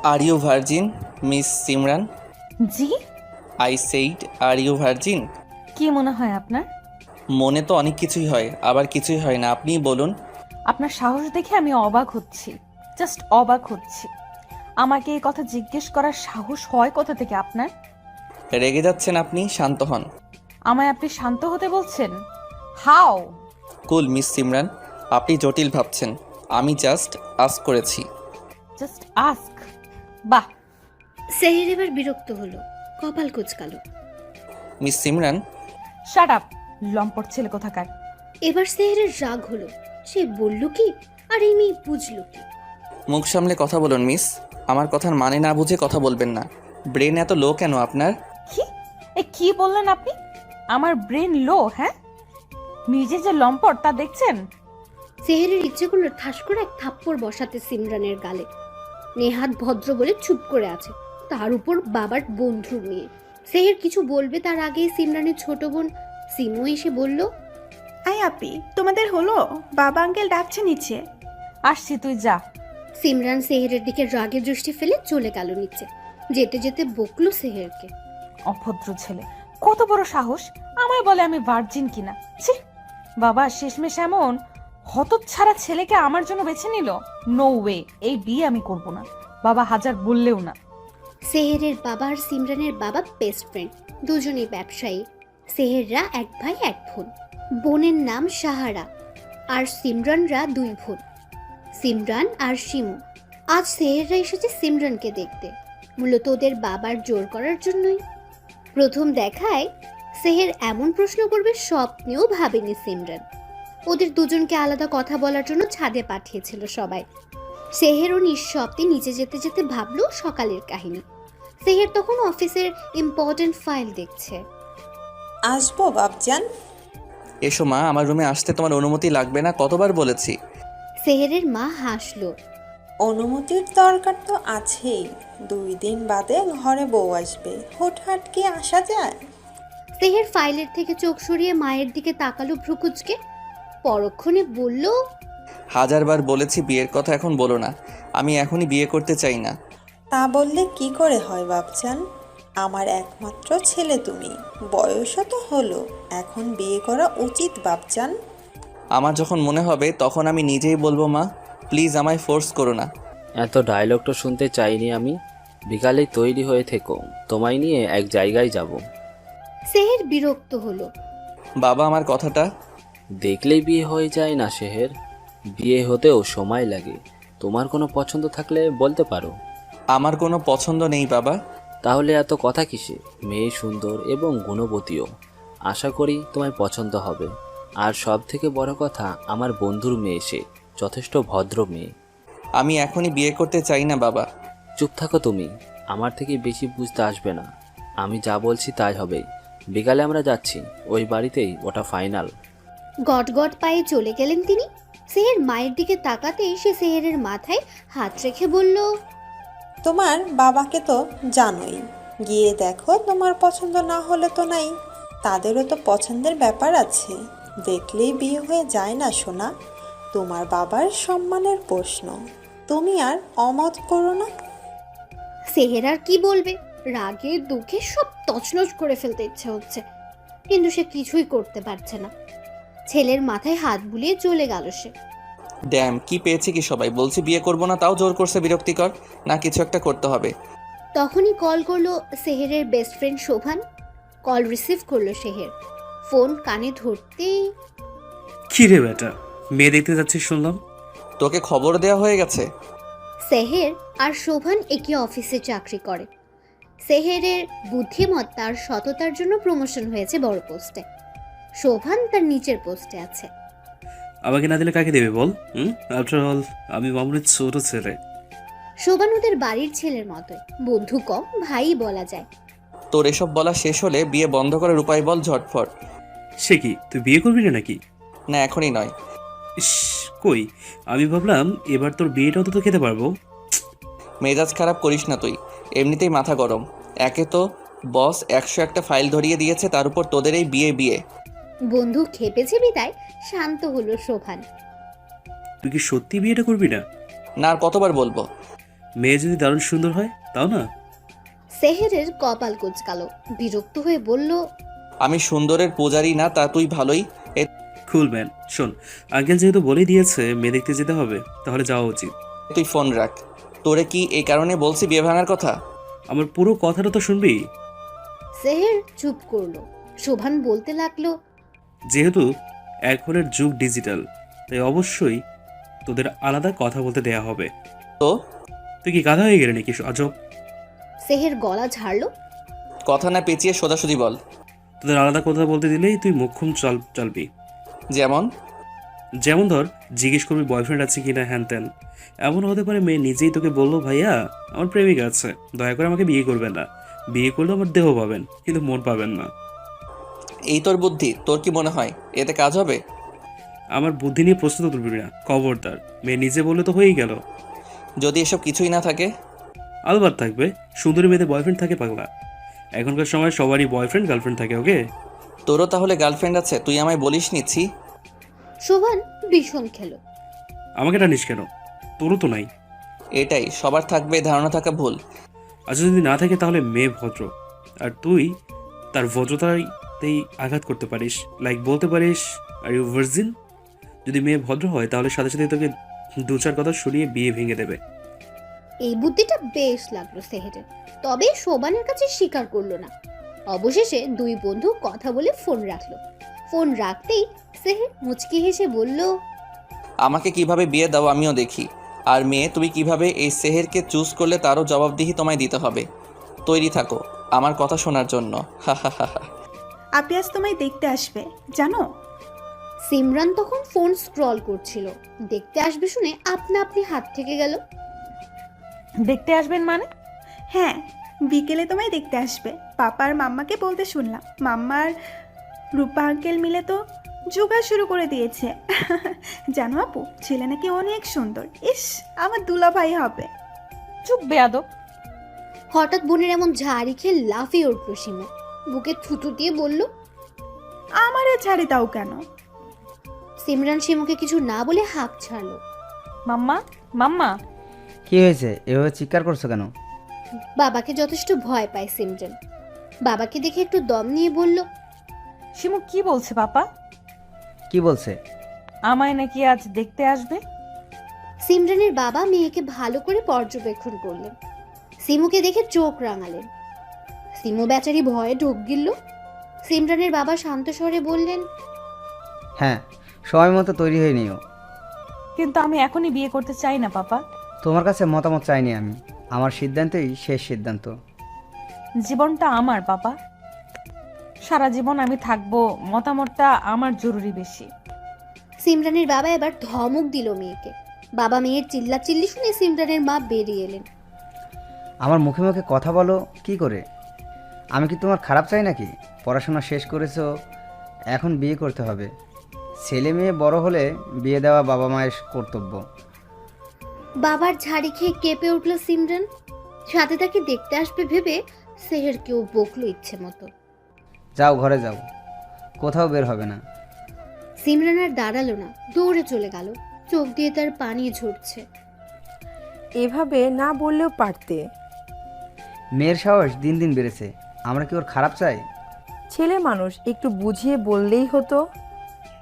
R you virgin miss Simran? জি? I said are you virgin? কি মনে হয় আপনার? মনে তো অনেক কিছুই হয়, আবার কিছুই হয় না। আপনিই বলুন। আপনার সাহস দেখে আমি অবাক হচ্ছি, জাস্ট অবাক হচ্ছি। আমাকে এই কথা জিজ্ঞেস করার সাহস হয় কোথা থেকে আপনার? রেগে যাচ্ছেন আপনি, শান্ত হন। আমায় আপনি শান্ত হতে বলছেন? হাও? কুল মিস সিমরান, আপনি জটিল ভাবছেন। আমি জাস্ট আস্ক করেছি। Just ask? বাহ। সেহের এবার বিরক্ত হলো, কপাল কুঁচকালো। মিস সিমরান। শাট আপ, লম্পট ছেলে কোথাকার। এবার সেহেরের রাগ হলো। সে বলল কি আর এই মেয়ে বুঝলো কি? মুখ সামলে কথা বলুন মিস। আমার কথার মানে না বুঝে কথা বলবেন না। ব্রেন এত লো কেন আপনার? কি? কি বললেন আপনি? আমার ব্রেন লো? হ্যাঁ, নিজে যে লম্পট তা দেখছেন? সেহেরের ইচ্ছে করলো ঠাস করে এক থাপ্পড় বসাতে সিমরানের গালে। নেহাত ভদ্র বলে চুপ করে আছে, তার উপর বাবার বন্ধুর মেয়ে। সেহের কিছু বলবে তার আগেই সিমরানের ছোট বোন সিমু এসে বলল, আই আপি, তোমাদের হলো? বাবা আঙ্কেল ডাকছে নিচে। আসছি, তুই যা। সিমরান সেহেরের দিকে রাগের দৃষ্টি ফেলে চলে গেল নিচে। যেতে যেতে বকলো সেহেরকে। অভদ্র ছেলে, কত বড় সাহস আমায় বলে আমি ভার্জিন কিনা। ছি, বাবা শেষমেশ এমন হতচ্ছাড়া ছেলেকে আমার জন্য বেছে নিল। নো ওয়ে, এই বিয়ে আমি করব না, বাবা হাজার বললেও না। সেহেরের বাবা আর সিমরানের বাবা বেস্ট ফ্রেন্ড, দুজনেই ব্যবসায়ী। সেহেররা এক ভাই এক বোন। বোনের নাম সাহারা আর সিমরানরা দুই বোন, সিমরান আর শিমু। আজ সেহেররা এসেছে সিমরানকে দেখতে, মূলত ওদের বাবার জোর করার জন্যই। প্রথম দেখায় সেহের এমন প্রশ্ন করবে স্বপ্নেও ভাবেনি সিমরান। ওদের দুজনকে আলাদা কথা বলার জন্য ছাদে পাঠিয়েছিল সবাই। সেহেরও নিঃশব্দে নিচে যেতে যেতে ভাবলো সকালের কাহিনী। সেহের তখন অফিসের ইম্পর্টেন্ট ফাইল দেখছে। আসবো বাপজান? এসো মা, আমার রুমে আসতে তোমার অনুমতি লাগবে না, কতবার বলেছি। সেহেরের মা হাসলো। অনুমতির দরকার তো আছেই। 2 দিন বাদে ঘরে বউ আসবে, হুটহাট কি আসা যায়? সেহের ফাইলের থেকে চোখ সরিয়ে মায়ের দিকে তাকালো ভ্রুকুচকে, পরক্ষণে বলল, হাজারবার বলেছি বিয়ের কথা এখন বলো না। আমি এখনই বিয়ে করতে চাই না। তা বললে কি করে হয় বাপজান? আমার একমাত্র ছেলে তুমি, বয়সও তো হলো, এখন বিয়ে করা উচিত বাপজান। আমার যখন মনে হবে তখন আমি নিজেই বলবো মা, প্লিজ আমায় ফোর্স করো না। এত ডায়লগটা শুনতে চাইনি আমি। বিকালে তৈরি হয়ে থেকো, তোমায় নিয়ে এক জায়গায় যাব। সেহের বিরক্ত হলো। বাবা আমার কথাটা। দেখলেই বিয়ে হয়ে যায় না শেহের, বিয়ে হতেও সময় লাগে। তোমার কোনো পছন্দ থাকলে বলতে পারো। আমার কোনো পছন্দ নেই বাবা। তাহলে এত কথা কিসে? মেয়ে সুন্দর এবং গুণবতীও, আশা করি তোমায় পছন্দ হবে। আর সব থেকে বড় কথা, আমার বন্ধুর মেয়ে, সে যথেষ্ট ভদ্র মেয়ে। আমি এখনই বিয়ে করতে চাই না বাবা। চুপ থাকো তুমি, আমার থেকে বেশি বুঝতে আসবে না। আমি যা বলছি তাই হবে। বিকালে আমরা যাচ্ছি, ওই বাড়িতেই, ওটা ফাইনাল। গট গট পায়ে চলে গেলেন তিনি। সেহের মায়ের দিকে তাকাতেই সে সেহেরের মাথায় হাত রেখে বলল, তোমার বাবাকে তো জানোই, গিয়ে দেখো, তোমার পছন্দ না হলে তো নাই, তাদেরও তো পছন্দের ব্যাপার আছে। দেখলেই বিয়ে হয়ে যায় না সোনা, তোমার বাবার সম্মানের প্রশ্ন। তুমি আর অমত করো না। সেহের আর কি বলবে, রাগে দুঃখে সব তছনছ করে ফেলতে ইচ্ছে হচ্ছে, কিন্তু সে কিছুই করতে পারছে না। ছেলের মাথায় হাত বুলিয়ে চলে গেল সে। ড্যাম, কি পেয়েছি কি সবাই বলছি বিয়ে করব না, তাও জোর করছে, বিরক্তিকর না? কিছু একটা করতে হবে। তখনই কল করলো সেহেরের best friend Shovan. Call receive করলো সেহের, ফোন কানে ধরতেই, কি রে বেটা, মেয়ে দেখতে যাচ্ছিস শুনলাম। তোকে খবর দেওয়া হয়ে গেছে? সেহের আর শোভান একই অফিসে চাকরি করে। সেহেরের বুদ্ধিমত্তা আর সততার জন্য প্রমোশন হয়েছে বড় পোস্টে। শোভান তার নিচের পোস্টে আছে। আমাকে না দিলে কাকে দেবে বল? আফটার অল আমি মামুনের ছোট ছেলে। শোভান ওদের বাড়ির ছেলের মতোই, বন্ধু কম, ভাই বলা যায়। তোর এসব বলা শেষ হলে বিয়ে বন্ধ করার উপায় বল ঝটফট। সে কি, তুই বিয়ে করবি না নাকি? না, এখনই নয়। ইস, কই, আমি ভাবলাম এবার তোর বিয়েটাও তো খেতে পারবো। মেজাজ খারাপ করিস না তুই, এমনিতেই মাথা গরম। একে তো বস 101টা ফাইল ধরিয়ে দিয়েছে, তার উপর তোদের এই বিয়ে বিয়ে। বন্ধু খেপেছে বিদায় শান্ত হলো শোভান। তুই কি সত্যি বিয়েটা করবি না? না, আর কতবার বলবো? মেয়ে যদি দারুণ সুন্দর হয় তাও না? সেহেরের কপাল কুঁচকালো, বিরক্ত হয়ে বলল, আমি সুন্দরের পূজারি না, তা তুই ভালোই। কুল ম্যান, শোন, আঙ্কেল যেহেতু বলেই দিয়েছে মেয়ে দেখতে যেতে হবে, তাহলে যাওয়া উচিত। তুই ফোন রাখ। তোরে কি এই কারণে বলছি বিয়ে ভাঙার কথা? আমার পুরো কথাটা তো শুনবি। সেহের চুপ করলো। শোভান বলতে লাগলো, যেহেতু এখনের যুগ ডিজিটাল, তাই অবশ্যই তোদের আলাদা কথা বলতে দেয়া হবে। তো তুই কি গাধা হয়ে গেলি নাকি আজব? সেহের গলা ঝাড়লো। কথা না পেঁচিয়ে সোজাসুজি বল। তোদের আলাদা কথা বলতে দিলেই তুই মুখ্যম চলবি। যেমন? যেমন ধর, জিজ্ঞেস করবি বয়ফ্রেন্ড আছে কিনা, হ্যান ত্যান। এমন হতে পারে মেয়ে নিজেই তোকে বললো, ভাইয়া আমার প্রেমিকা আছে, দয়া করে আমাকে বিয়ে করবেন না। বিয়ে করলে আমার দেহ পাবেন, কিন্তু মন পাবেন না। এই তোর বুদ্ধি? তোর কি মনে হয় এতে কাজ হবে? আমার বুদ্ধি নিয়ে প্রশ্ন তুলবি না, খবরদার। মেয়ে নিজে বললে তো হয়েই গেল। যদি এসব কিছুই না থাকে? আলবাত থাকবে, সুন্দরী মেয়েদের বয়ফ্রেন্ড থাকে পাগলা। এখনকার সময় সবারই বয়ফ্রেন্ড গার্লফ্রেন্ড থাকে, ওকে? তোরও তাহলে গার্লফ্রেন্ড আছে? তুই আমায় বলিস নিচ্ছি। শোভান বিষম খেলো। আমাকে টানিস কেন? তোরও তো নাই। এটাই সবার থাকবে, ধারণা থাকা ভুল। আচ্ছা, যদি না থাকে তাহলে মেয়ে ভদ্র, আর তুই তার ভদ্রতাতেই আঘাত করতে পারিস। লাইক বলতে পারিস, আর ইউ ভার্জিন? যদি মেয়ে ভদ্র হয় তাহলে সাথে সাথে তোকে দু চার কথা শুনিয়ে বিয়ে ভেঙে দেবে। এই বুদ্ধিটা বেশ লাগলো সেহেরের, তবে শোভানের কাছে স্বীকার করলো না। অবশেষে দুই বন্ধু কথা বলে ফোন রাখলো। ফোন রাখতেই সেহের মুচকি হেসে বলল, আমাকে কিভাবে বিয়ে দাও আমিও দেখি। আর মেয়ে, তুমি কিভাবে এই সেহেরকে চুজ করলে তারও জবাবদিহি তোমায় দিতে হবে। তৈরি থাকো আমার কথা শোনার জন্য। হা হা হা হা। আপনি আজ তোমায় দেখতে আসবে জানো? সিমরান তখন ফোন স্ক্রল করছিল, দেখতে আসবে শুনে আপনা আপনি হাত থেকে গেল। দেখতে আসবেন মানে? হ্যাঁ, বিকেলে তোমায় দেখতে আসবে। পাপা আর মাম্মাকে বলতে শুনলাম। মাম্মার রূপা আঙ্কেল মিলে তো জোগাড় শুরু করে দিয়েছে। জানো আপু, ছেলে নাকি অনেক সুন্দর। ইস, আমার দুলাভাই হবে। চুপ বেয়াদব। হঠাৎ বোনের এমন ঝাড়ি খেয়ে লাফিয়ে উঠল সীমা, বুকে থুতু দিয়ে বলল, আমারে ছাড়ি দাও কেন? সিমরান সীমাকে কিছু না বলে হাঁপ ছাড়লো। মাম্মা, মাম্মা। কি হয়েছে, এভাবে চিৎকার করছো কেন? বাবাকে যথেষ্ট ভয় পায় সিমরান। বাবাকে দেখে একটু দম নিয়ে বলল, শিমু কি বলছে পাপা? কি বলছে? আমায় নাকি আজ দেখতে আসবে। সিমরানের বাবা মেয়েকে ভালো করে পর্যবেক্ষণ করলেন। সিমুকে দেখে চোখ রাঙালেন। সিমু বেচারি ভয়ে ঢোক গিলল। সিমরানের বাবা শান্ত স্বরে বললেন, হ্যাঁ, সময় মতো তৈরি হয়ে নিও। কিন্তু আমি এখনই বিয়ে করতে চাই না পাপা। তোমার কাছে মতামত চাইনি আমি, আমার সিদ্ধান্তই শেষ সিদ্ধান্ত। জীবনটা আমার পাপা, সারা জীবন আমি থাকবো, মতামতটা আমার জরুরি বেশি। সিমরানের বাবা এবার ধমক দিল মেয়েকে। বাবা মেয়ের চিল্লাচিল্লি শুনে সিমরানের মা বেরিয়ে এলেন। আমার মুখে মুখে কথা বলো কি করে? আমি কি তোমার খারাপ চাই নাকি? পড়াশোনা শেষ করেছো, এখন বিয়ে করতে হবে। ছেলে মেয়ে বড় হলে বিয়ে দেওয়া বাবা মায়ের কর্তব্য। বাবার ঝাড়ি খেয়ে কেঁপে উঠল সিমরান। সাথে তাকে দেখতে আসবে ভেবে সেহেরকেও বকলো ইচ্ছে মতো। যাও ঘরে যাও, কোথাও বের হবে না। সিমরান আর দাঁড়ালো না, দৌড়ে চলে গেল। চোখ দিয়ে তার পানি ঝরছে। এভাবে না বললেও পারতে। মেয়ের সাহস দিন দিন বেড়েছে, আমরা কি ওর খারাপ চাই? ছেলে মানুষ, একটু বুঝিয়ে বললেই হতো।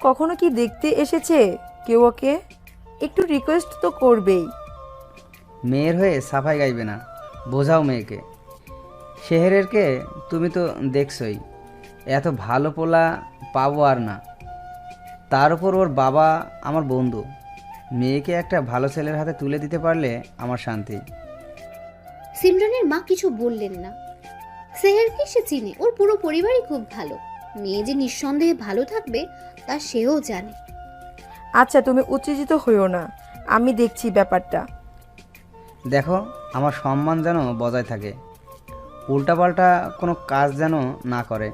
কখনো কি দেখতে এসেছে কেউ ওকে? একটু রিকোয়েস্ট তো করবেই। মেয়ের হয়ে সাফাই গাইবে না, বোঝাও মেয়েকে। শেহরেরকে তুমি তো দেখছই, এত ভালো পোলা পাবো আর না। তার উপর ওর বাবা আমার বন্ধু। মেয়েকে একটা ভালো ছেলের হাতে তুলে দিতে পারলে আমার শান্তি। সিমরানের মা কিছু বললেন না। সেহেরকে সে চিনে, ওর পুরো পরিবারই খুব ভালো। মেয়ে যে নিঃসন্দেহে ভালো থাকবে তা সেও জানে। আচ্ছা, তুমি উত্তেজিত হইও না, আমি দেখছি ব্যাপারটা। দেখো, আমার সম্মান যেন বজায় থাকে, উল্টাপাল্টা কোনো কাজ যেন না করে।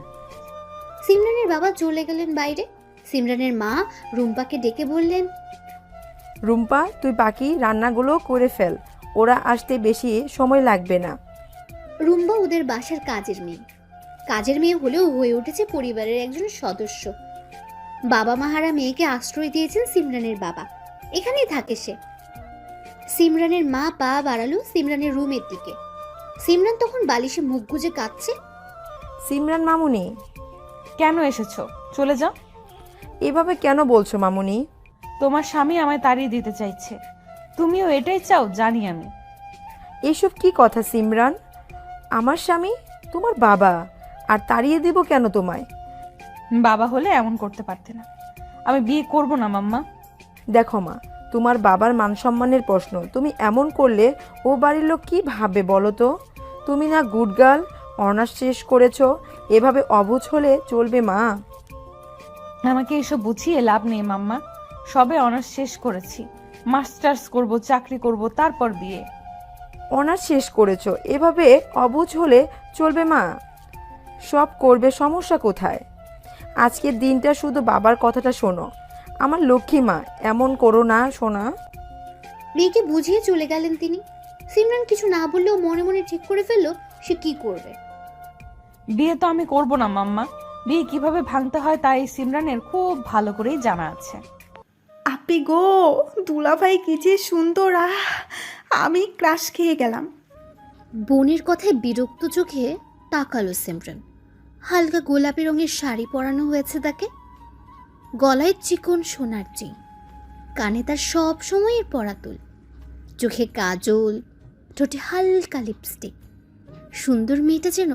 সিমরানের বাবা চলে গেলেন বাইরে। সিমরানের মা রুম্পাকে ডেকে বললেন, রুম্পা, তুই বাকি রান্নাগুলো করে ফেল, ওরা আসতে বেশি সময় লাগবে না। রুম্পা ওদের বাসার কাজের মেয়ে। কাজের মেয়ে হলেও হয়ে উঠেছে পরিবারের একজন সদস্য। বাবা মাহারা মেয়েকে আশ্রয় দিয়েছেন সিমরানের বাবা, এখানেই থাকে সে। সিমরানের মা পা বাড়ালো সিমরানের রুমের দিকে। সিমরান তখন বালিশে মুখ গুজে কাঁদছে। সিমরান মামুনি, কেন এসেছো? চলে যাও। এভাবে কেন বলছো মামুনি? তোমার স্বামী আমায় তাড়িয়ে দিতে চাইছে। তুমিও এটাই চাও, জানি আমি। এসব কি কথা সিমরান? আমার স্বামী তোমার বাবা, আর তাড়িয়ে দিব কেন তোমায়? বাবা হলে এমন করতে পারতে না। আমি বিয়ে করব না মাম্মা। দেখো মা, তোমার বাবার মান সম্মানের প্রশ্ন, তুমি এমন করলে ও বাড়ির লোক কি ভাববে বলো তো? তুমি না গুড গার্ল, অনার্স শেষ করেছো, এভাবে অবুঝ হলে চলবে মা? আমাকে এসব বুঝিয়ে লাভ নেই মাম্মা। সবে অনার্স শেষ করেছি, মাস্টার্স করব, চাকরি করব, তারপর বিয়ে। অনার্স শেষ করেছো, এভাবে অবুঝ হলে চলবে মা? সব করবে, সমস্যা কোথায়? আজকের দিনটা শুধু বাবার কথাটা শোনো, আমার লক্ষ্মী মা, এমন করো না সোনা। মেয়েকে বুঝিয়ে চলে গেলেন তিনি। সিমরান কিছু না বললেও মনে মনে ঠিক করে ফেললো সে কি করবে। বিয়ে তো আমি করব না মাম্মা। বিয়ে কিভাবে ভাঙতে হয় তা এই সিমরানের খুব ভালো করেই জানা আছে। আপি গো, দুলাভাই কি যে সুন্দর! আমি ক্রাশ খেয়ে গেলাম। বোনের কথায় বিরক্ত চোখে তাকালো সিমরান। হালকা গোলাপি রঙের শাড়ি পরানো হয়েছে তাকে, গলায় চিকন সোনার চেইন, কানে তার সব সময়ের পরা তুল, চোখে কাজল, ঠোঁটে হালকা লিপস্টিক। সুন্দর মেয়েটা যেন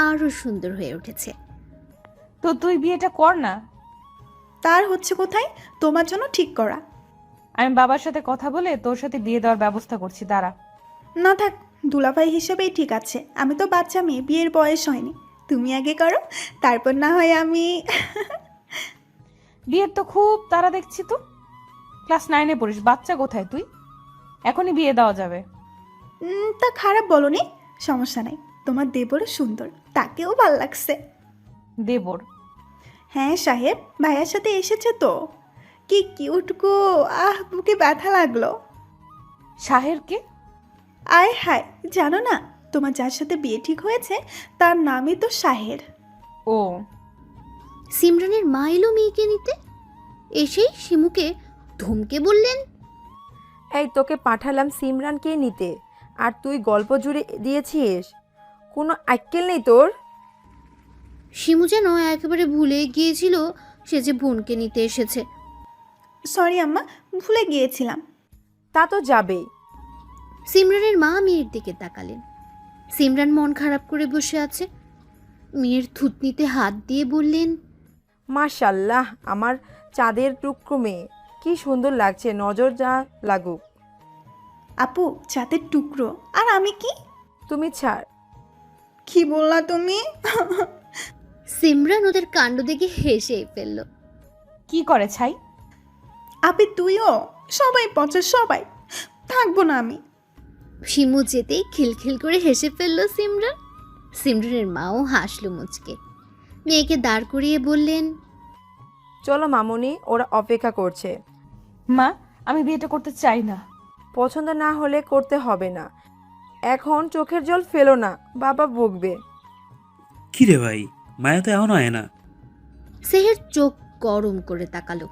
আরো সুন্দর হয়ে উঠেছে। তো তুই বিয়েটা কর না। তার হচ্ছে কোথায়? তোমার জন্য ঠিক করা। আমি বাবার সাথে কথা বলে তোর সাথে বিয়ে দেওয়ার ব্যবস্থা করছি, দাঁড়া। না থাক, দুলাভাই হিসেবেই ঠিক আছে। আমি তো বাচ্চা মেয়ে, বিয়ের বয়স হয়নি। তুমি আগে করো, তারপর না হয় আমি। বিয়ের তো খুব তারা দেখছি। তো ক্লাস 9-এ পড়িস, বাচ্চা কোথায় তুই? এখনই বিয়ে দেওয়া যাবে। তা খারাপ বলনি, সমস্যা নাই। তোমার দেবরও সুন্দর, তাকেও ভাল লাগছে। দেবর? হ্যাঁ সাহেব, ভাইয়ার সাথে এসেছে তো। কি কিউট গো! বুকে ব্যথা লাগলো। শাহেরকে? আয় হায়, জানো না তোমার যার সাথে বিয়ে ঠিক হয়েছে তার নামই তো শাহের। ও। সিমরানের মা এলো মেয়েকে নিতে, এসেই শিমুকে ধমকে বললেন, এই তোকে পাঠালাম সিমরানকে নিতে, আর তুই গল্প জুড়ে দিয়েছিস? কোনো আক্কেল নেই তোর? শিমু যেন একেবারে ভুলে গিয়েছিল সে যে বোনকে নিতে এসেছে। সরি আম্মা, ভুলে গিয়েছিলাম। তা তো যাবেই। সিমরানের মা মেয়ের দিকে তাকালেন। সিমরান মন খারাপ করে বসে আছে। মেয়ের থুতনিতে হাত দিয়ে বললেন, মাশাল্লাহ, আমার চাঁদের টুকরো মেয়ে, কি সুন্দর লাগছে, নজর যা লাগুক। আপু চাঁদের টুকরো, আর আমি কি? তুমি ছাড়। কি বললা তুমি? সিমরান ওদের কাণ্ড দেখে হেসে ফেলল। কি করে ছাই? আপি তুইও? সবাই পচে, সবাই। থাকবো না আমি। শিমু যেতেই খিলখিল করে হেসে ফেলল সিমরান। সিমরানের মাও হাসলো মুচকে। মেয়েকে দাঁড় করিয়ে বললেন, চলো মামুনি, ওরা অপেক্ষা করছে। মা, আমি বিয়েটা করতে চাই না। পছন্দ না হলে করতে হবে না। এখন চোখের জল ফেলো না, বাবা বকবে। কি রে ভাই, মায়া তো এখনো আয় না। সেহের চোখ গরম করে তাকালো।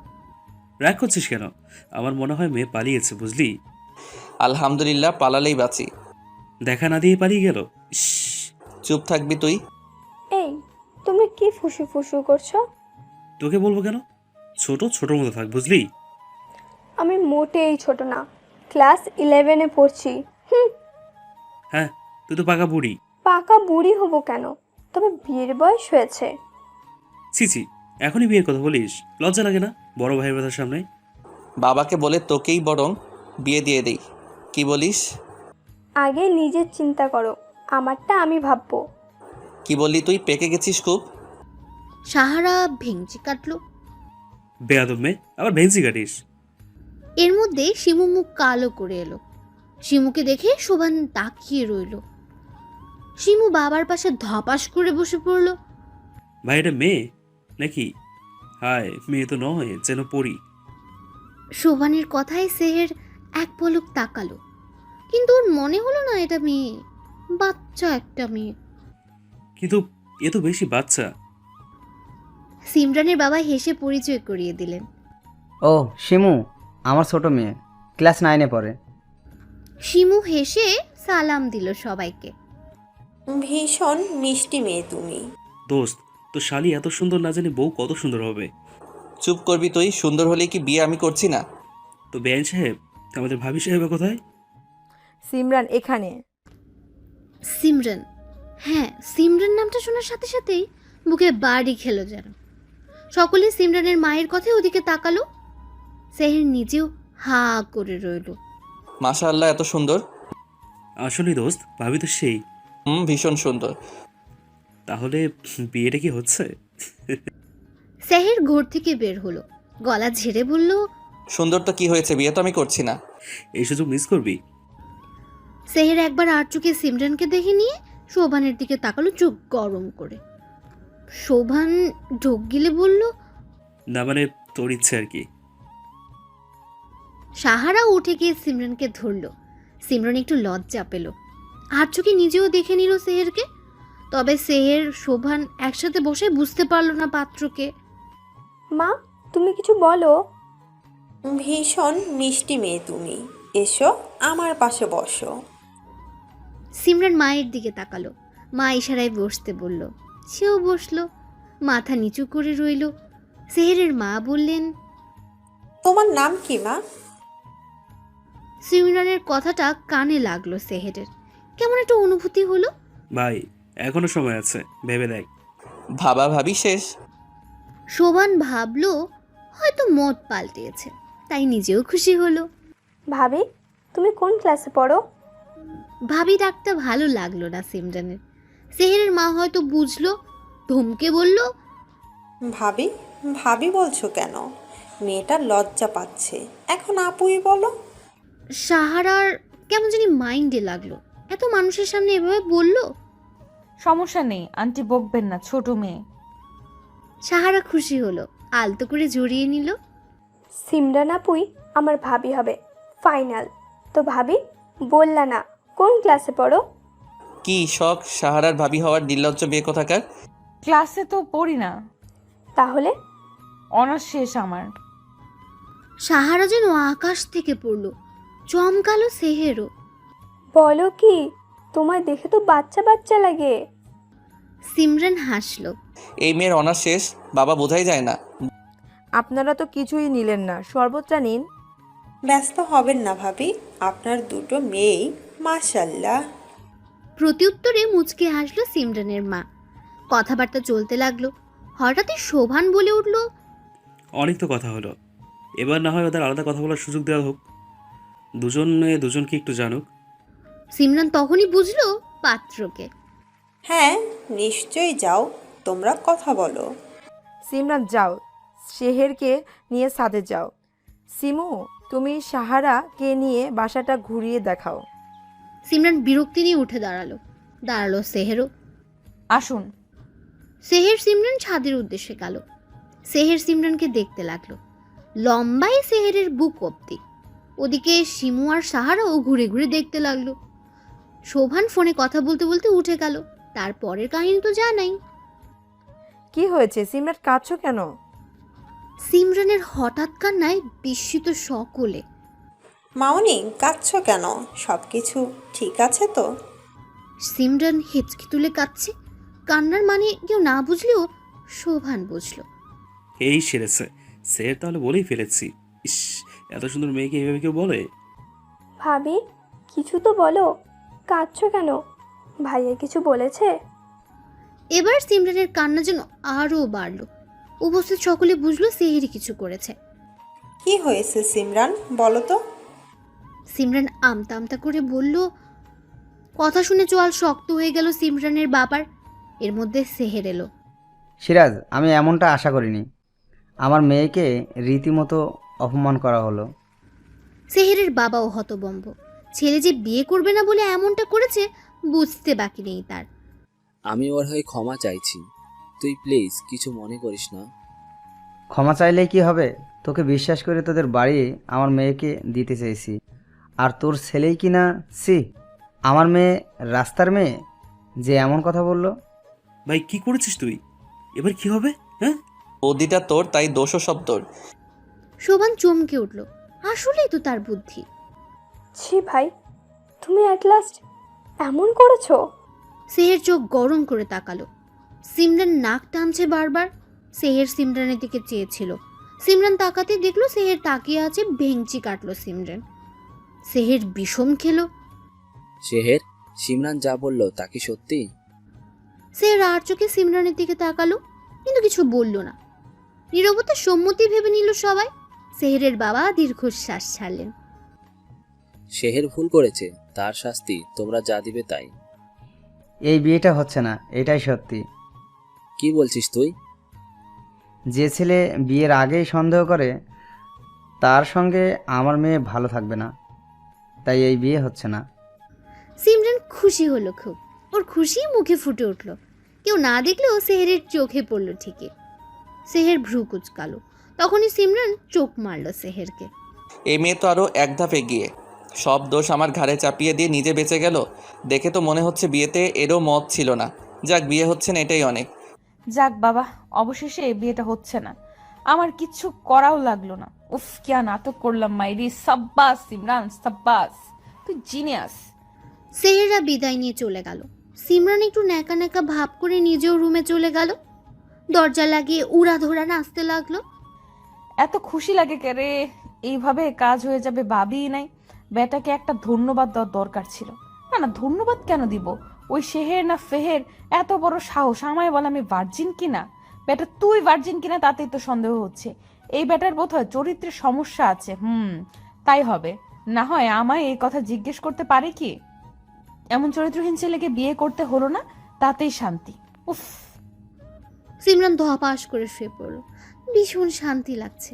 রাগ করছিস কেন? আমার মনে হয় মেয়ে পালিয়েছে, বুঝলি? আলহামদুলিল্লাহ, পালালেই বাঁচি। দেখা না দিয়ে পালিয়ে গেল। ইস, চুপ থাকবি তুই। এই, তুমি কি ফুসু ফুসু করছো? তোকে বলবো কেন? ছোট ছোটর মতো থাক, বুঝলি? আমি মোটেই ছোট না, ক্লাস 11-এ পড়ছি। হ্যাঁ, তুই তো পাকা বুড়ি। পাকা বুড়ি হব কেন? তবে বিয়ের বয়স হয়েছে। ছি, এখনই বিয়ের কথা বলিস? লজ্জা লাগে না বড় ভাইয়ের কথার সামনে? বাবাকে বলে তোকেই বরং বিয়ে দিয়ে দেই, কি বলিস? আগে নিজের চিন্তা করো, আমারটা আমি ভাববো। কি বললি তুই? পেকে গেছিস খুব? সাহারা ভেঙচি কাটলো। বেয়াদব মেয়ে, আবার ভেন্সি কাটিস? এর মধ্যে শিমু মুখ কালো করে এলো। শিমুকে দেখে শোভান তাকিয়ে রইল। শিমু বাবার পাশে ধপাস করে বসে পড়ল। ভাই এটা মেয়ে নাকি? হায়, মেয়ে তো নয়, যেন পড়ি। শোভানের কথায় সেহের এক পলক তাকালো, কিন্তু ওর মনে হলো না এটা মেয়ে, বাচ্চা একটা মেয়ে। কিন্তু এ তো বেশি বাচ্চা। সিমরানের বাবা হেসে পরিচয় করিয়ে দিলেন। ও শিমু, আমার ছোট মেয়ে, ক্লাস 9-এ পড়ে। শিমু হেসে সালাম দিল সবাইকে। ভীষণ মিষ্টি মেয়ে তুমি। দোস্ত, তো শালি এত সুন্দর না জানি বউ কত সুন্দর হবে। চুপ করবি তুই, সুন্দর হলে কি বিয়ে আমি করছি না? তো বেআইন সাহেব, আমাদের ভাবি সাহেব কোথায়? সিমরান এখানে। সিমরান, হ্যাঁ সিমরান নামটা শোনার সাথে সাথেই বুকে বাড়ি খেলো যেন। সকলে সিমরানের মায়ের কথায় ওদিকে তাকালো। সেহের নিজেও হা করে রইল। মাশাআল্লাহ, এত সুন্দর। আসলে দোস্ত, ভাবি তো সেই। ভীষণ সুন্দর। তাহলে বিয়েটা কি হচ্ছে? সেহের ঘর থেকে বের হলো, গলা ঝেড়ে বলল, সুন্দর তো কি হয়েছে, বিয়ে তো আমি করছি না। এই সুযোগ মিস করবি? সেহের একবার আর চোখে সিমরানকে দেখে নিয়ে শোভানের দিকে তাকালো চোখ গরম করে। শোভান ঢোক গিলে বলল, না মানে তোর ইচ্ছে আর কি। সাহারা উঠে গিয়ে সিমরানকে ধরল। সিমরান একটু লজ্জা পেল, আর চোখে নিজেও দেখে নিল সেহেরকে। তবে সেহের শোভান একসাথে বসে বুঝতে পারলো না পাত্রকে। মা, তুমি কিছু বলো। ভীষণ মিষ্টি মেয়ে তুমি। এসো আমার পাশে বসো। সিমরান মায়ের দিকে তাকালো, মা ইশারায় বসতে বলল, সেও বসলো, মাথা নিচু করে রইল। সেহেরের মা বললেন, তোমার নাম কি মা? সিমরানের কথাটা কানে লাগলো সেহেরের, কেমন একটা অনুভূতি হলো। ভাই, এখনো সময় আছে, ভেবে দেখ। ভাবা ভাবি শেষ। শোভান ভাবলো হয়তো মত পাল্টিয়েছে, তাই নিজেও খুশি হলো। ভাবি, তুমি কোন ক্লাসে পড়ো? ভাবি ডাকটা ভালো লাগলো না সিমরানের। সেহেরের মা হয়তো বুঝলো, ধমকে বলল, ভাবি ভাবি বলছো কেন? মেয়েটা লজ্জা পাচ্ছে, এখন আপুই বলো। সাহারার কেমন জানি মাইন্ডে লাগলো, এত মানুষের সামনে এভাবে বলল। সমস্যা নেই, আন্টি বকবেন না, ছোট মেয়ে। সাহারা খুশি হলো, আলতো করে জড়িয়ে নিল। সিমরান আপুই আমার ভাবি হবে, ফাইনাল। তো ভাবি, বললা না কোন ক্লাসে পড়ো? কি শখ সাহারার ভাবি হওয়ার, নির্লজ্জ বিয়ে কোথাকার। ক্লাসে তো পড়ি না, তাহলে অনার্স শেষ আমার। সাহারা যেন আকাশ থেকে পড়লো, চমকালো সেহেরও। বলো কি, তোমার দেখে তো বাচ্চা বাচ্চা লাগে। সিমরান হাসলো। এই মেয়ের অনার্স শেষ, বাবা বোঝাই যায় না। আপনারা তো কিছুই নিলেন না, শরবতটা নিন। ব্যস্ত হবেন না ভাবি, আপনার দুটো মেয়েই মাশাল্লাহ। প্রত্যুত্তরে মুচকে হাসলো সিমরানের মা। কথাবার্তা চলতে লাগলো। হঠাৎই শোভান বলে উঠল, অনেক তো কথা হলো, এবার না হয় ওদের আলাদা কথা বলার সুযোগ দেওয়া হোক, দুজনে দুজনকে একটু জানুক। সিমরান তখনই বুঝলো পাত্রকে। হ্যাঁ নিশ্চয়ই, যাও তোমরা কথা বলো। সিমরান যাও, শেহেরকে নিয়ে সাথে যাও। সিমু, তুমি সাহারাকে নিয়ে বাসাটা ঘুরিয়ে দেখাও। সিমরান বিরক্তি নিয়ে উঠে দাঁড়ালো সেহেরও। আসুন। সেহের সিমরান ছাদের উদ্দেশ্যে গেল। সেহের সিমরানকে দেখতে লাগলো, লম্বাই সেহেরের বুক অব্দি। ওদিকে শিমু আর সাহারাও ঘুরে ঘুরে দেখতে লাগলো। শোভান ফোনে কথা বলতে বলতে উঠে গেল। তারপরের কাহিনী তো জানাই। কি হয়েছে সিমরান, কাঁদছো কেন? সিমরানের হঠাৎ কান্নায় বিস্মিত সকলে। মাউনি কাঁদছো কেন? সব কিছু ঠিক আছে তো? সিমরান হেঁচকি তুলে কাঁদছে। কান্নার মানে কেউ না বুঝলেও শোভান বুঝলো। এই সেরেছে, স্যার তাহলে বলেই ফেলেছি। ইস, এত সুন্দর মেয়েকে এইভাবে কেউ বলে? ভাবি, কিছু তো বলো, কাঁদছো কেন? ভাইয়া কিছু বলেছে? এবার সিমরানের কান্না যেন আরও বাড়ল। উপস্থিত সকলে বুঝলো সেহেরি কিছু করেছে। কি হয়েছে সিমরান, বলো তো? সিমরান আমতা আমতা করে বলল। কথা শুনে চোয়াল শক্ত হয়ে গেল সিমরানের বাবার। এর মধ্যে সেহের এলো। সিরাজ, আমি এমনটা আশা করিনি। আমার মেয়েকে রীতিমতো অপমান করা হলো। সেহেরের বাবাও হতবম্ব। ছেলে যে বিয়ে করবে না বলে এমনটা করেছে বুঝতে বাকি নেই তার। আমি ওর হয়ে ক্ষমা চাইছি, তুই প্লিজ কিছু মনে করিস না। ক্ষমা চাইলেই কি হবে? তোকে বিশ্বাস করে তোদের বাড়ি আমার মেয়েকে দিতে চেয়েছি, আর তোর ছেলেই কি না? সি, আমার মেয়ে রাস্তার মেয়ে যে এমন কথা বলল। ভাই, কি করেছিস তুই? এবার কি হবে? হ্যাঁ, বৌদিটা তোর, তাই দোষও সব তোর। শোভান চমকে উঠল, আসলেই তো তার বুদ্ধি। ছি ভাই, তুমি অ্যাট লাস্ট এমন করেছো? সেহের চোখ গরম করে তাকালো। সিমরান নাক টানছে বারবার। সেহের সিমরানের দিকে চেয়েছিল। সিমরান তাকাতে দেখলো সেহের তাকিয়ে আছে, ভেঙচি কাটলো সিমরান। সেহের বিষম খেলো। শেহের, সিমরান যা বলল তা কি সত্যি? সেহের আর চোখে সিমরানের দিকে তাকালো, কিন্তু কিছু বলল না। নীরবতা সম্মতি ভেবে নিল সবাই। সেহেরের বাবা দীর্ঘশ্বাস ছাড়লেন। শেহের ভুল করেছে, তার শাস্তি তোমরা যা দিবে তাই। এই বিয়েটা হচ্ছে না, এটাই সত্যি। কি বলছিস তুই? যে ছেলে বিয়ের আগেই সন্দেহ করে তার সঙ্গে আমার মেয়ে ভালো থাকবে না, তাই এই বিয়ে হচ্ছে না। সিমরান খুশি হলো খুব। ওর খুশি মুখে ফুটে উঠল। কেউ না দেখলেও সেহেরের চোখে পড়ল ঠিকই। সেহের ভ্রু কুচকালো। তখনই সিমরান চোখ মারল সেহেরকে। এই মেয়ে তো আরও এক ধাপ এগিয়ে, সব দোষ আমার ঘাড়ে চাপিয়ে দিয়ে নিজে বেঁচে গেল। দেখে তো মনে হচ্ছে বিয়েতে এরও মত ছিল না। যাক, বিয়ে হচ্ছে না, এটাই অনেক। যাক বাবা, অবশেষে এই বিয়েটা হচ্ছে না। আমার কিচ্ছু করাও লাগলো না। উফ, কিয়া নাটক করলাম মাইরি। সাব্বাস সিমরান, সাব্বাস, তুই জিনিয়াস। সেহেরা বিদায় নিয়ে চলে গেল। সিমরান একটু ন্যাকা ন্যাকা ভাব করে নিজেও রুমে চলে গেল। দরজা লাগিয়ে উড়াধরা নাচতে লাগলো। এত খুশি লাগে কে রে? এইভাবে কাজ হয়ে যাবে ভাবিই নাই। বেটাকে একটা ধন্যবাদ দেওয়ার দরকার ছিল। না না, ধন্যবাদ কেন দিব? ওই শেহের না ফেহের এত বড় সাহস আমায় বলে আমি ভার্জিন কিনা। বেটা তুই ভার্জিন কিনা তাতেই তো সন্দেহ হচ্ছে। এই বেটার বোধহয় চরিত্রের সমস্যা আছে। তাই হবে। না হয় আমায় এই কথা জিজ্ঞেস করতে পারে কি? এমন চরিত্রহীন ছেলেকে বিয়ে করতে হলো না, তাতেই শান্তি। উফ। সিমরান ধপাস করে শুয়ে পড়ল। ভীষণ শান্তি লাগছে।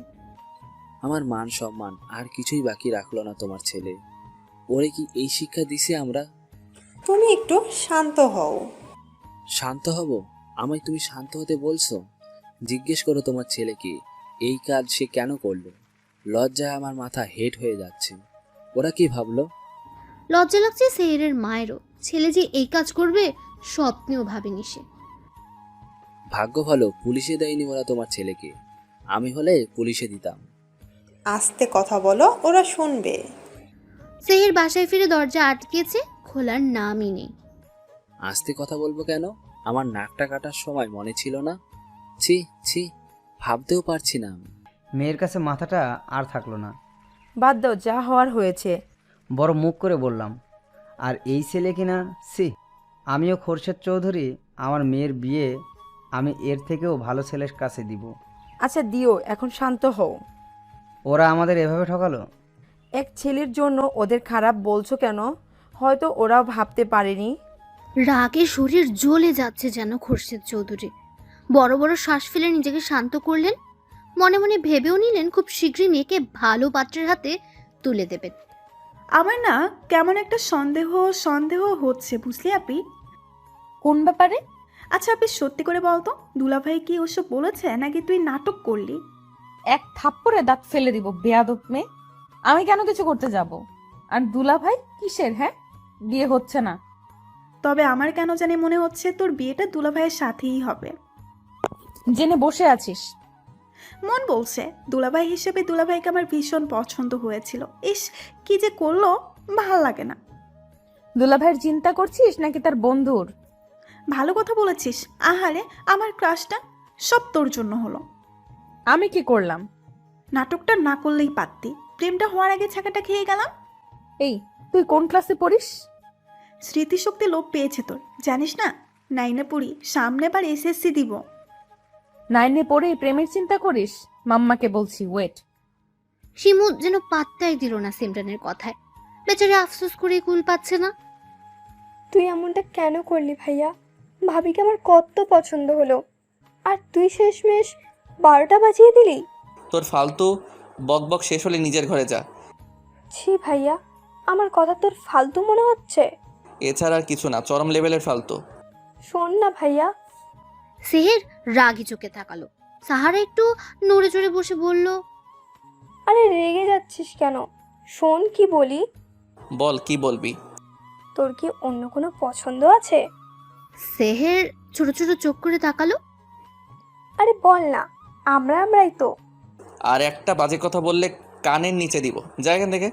আমার মান সম্মান আর কিছুই বাকি রাখলো না তোমার ছেলে। ওরে কি এই শিক্ষা দিছে আমরা? তুমি একটু শান্ত হও। শান্ত হব? আমায় তুমি শান্ত হতে বলছো? জিজ্ঞেস করো তোমার ছেলেকে এই কাজ সে কেন করলো। লজ্জায় আমার মাথা হেট হয়ে যাচ্ছে। ওরা কি ভাবলো? লজ্জা লাগছে সেহেরের মায়েরও। ছেলে যে এই কাজ করবে স্বপ্নেও ভাবেনি সে। ভাগ্য ভালো পুলিশে দেয়নি ওরা তোমার ছেলেকে। আমি হলে পুলিশে দিতাম। আস্তে কথা বলো, ওরা শুনবে। সেহের বাসায় ফিরে দরজা আটকেছে, খোলার নামই নেই। আস্তে কথা বলবো কেন? আমার নাকটা কাটার সময় মনে ছিল না? ছি ছি, ভাবতেও পারছি না আমি। মেয়ের কাছে মাথাটা আর থাকলো না। বাদ দাও, যা হওয়ার হয়েছে। বড় মুখ করে বললাম। আর এই ছেলে কিনা, সি। আমিও খোরশেদ চৌধুরী, আমার মেয়ের বিয়ে আমি এর থেকেও ভালো ছেলের কাছে দিব। আচ্ছা দিও, এখন শান্ত হও। ওরা আমাদের এভাবে ঠকালো। এক ছেলের জন্য ওদের খারাপ বলছো কেন? হয়তো ওরাও ভাবতে পারেনি। রাগে শরীর জ্বলে যাচ্ছে যেন খোরশেদ চৌধুরী। বড় বড় শ্বাস ফেলে নিজেকে শান্ত করলেন। মনে মনে ভেবেও নিলেন খুব শীঘ্রই মেয়েকে ভালো পাত্রের হাতে তুলে দেবেন। আমার না কেমন একটা সন্দেহ সন্দেহ হচ্ছে, বুঝলি আপি? কোন ব্যাপারে? আচ্ছা আপনি সত্যি করে বলতো, দুলাভাই কি ওসব বলেছে নাকি তুই নাটক করলি? এক থাপ্পড়ে দাঁত ফেলে দিব বেয়াদব মেয়ে। আমি কেন কিছু করতে যাব? আর দুলাভাই কিসের? হ্যাঁ, বিয়ে হচ্ছে না। তবে আমার কেন জানি মনে হচ্ছে তোর বিয়েটা দুলাভাইয়ের সাথেই হবে। জেনে বসে আছিস? মন বলছে দুলাভাই হিসেবে দুলাভাইকে আমার ভীষণ পছন্দ হয়েছিল। ইস, কি যে করলো, ভাল লাগে না। দুলাভাইয়ের চিন্তা করছিস নাকি তার বন্ধুর? ভালো কথা বলেছিস। আহারে, আমার ক্রাশটা সব তোর জন্য হলো। আমি কি করলাম? নাটকটা না করলেই পারতি। প্রেমটা হওয়ার আগে ছাকাটা খেয়ে গেলাম। এই, তুই কোন ক্লাসে পড়িস? স্মৃতিশক্তি লোপ পেয়েছে তোর, জানিস না? 9-এ পড়ি, সামনে বার এসএসসি দিব। 9-এ পড়ে প্রেমের চিন্তা করিস? মাম্মাকে বলছি, ওয়েট। শিমু যেন পাত্তাই দিল না সিমরানের কথায়। বেচারে আফসোস করে কুল পাচ্ছে না। তুই এমনটা কেন করলি ভাইয়া? ভাবিকে আমার কত পছন্দ হলো, আর তুই শেষমেশ 12টা বাজিয়ে দিলি। তোর ফালতু বকবক শেষ হলে নিজের ঘরে যা। ছি ভাইয়া, আমার কথা তোর ফালতু মনে হচ্ছে? এছাড়া আর কিছু না, চরম লেভেলের ফালতু। শোন না ভাইয়া। সেহের রাগি চোখে তাকালো। সাহারা একটু নড়ে চড়ে বসে বলল, আরে রেগে যাচ্ছিস কেন? শোন কি বলি। বল, কি বলবি? তোর কি অন্য কোনো পছন্দ আছে? সেহের ছোট ছোট চোখ করে তাকালো। আরে বল না, আমরাই তো। আর একটা বাজে কথা বললে কানের নিচে দিব, যা এখান থেকে।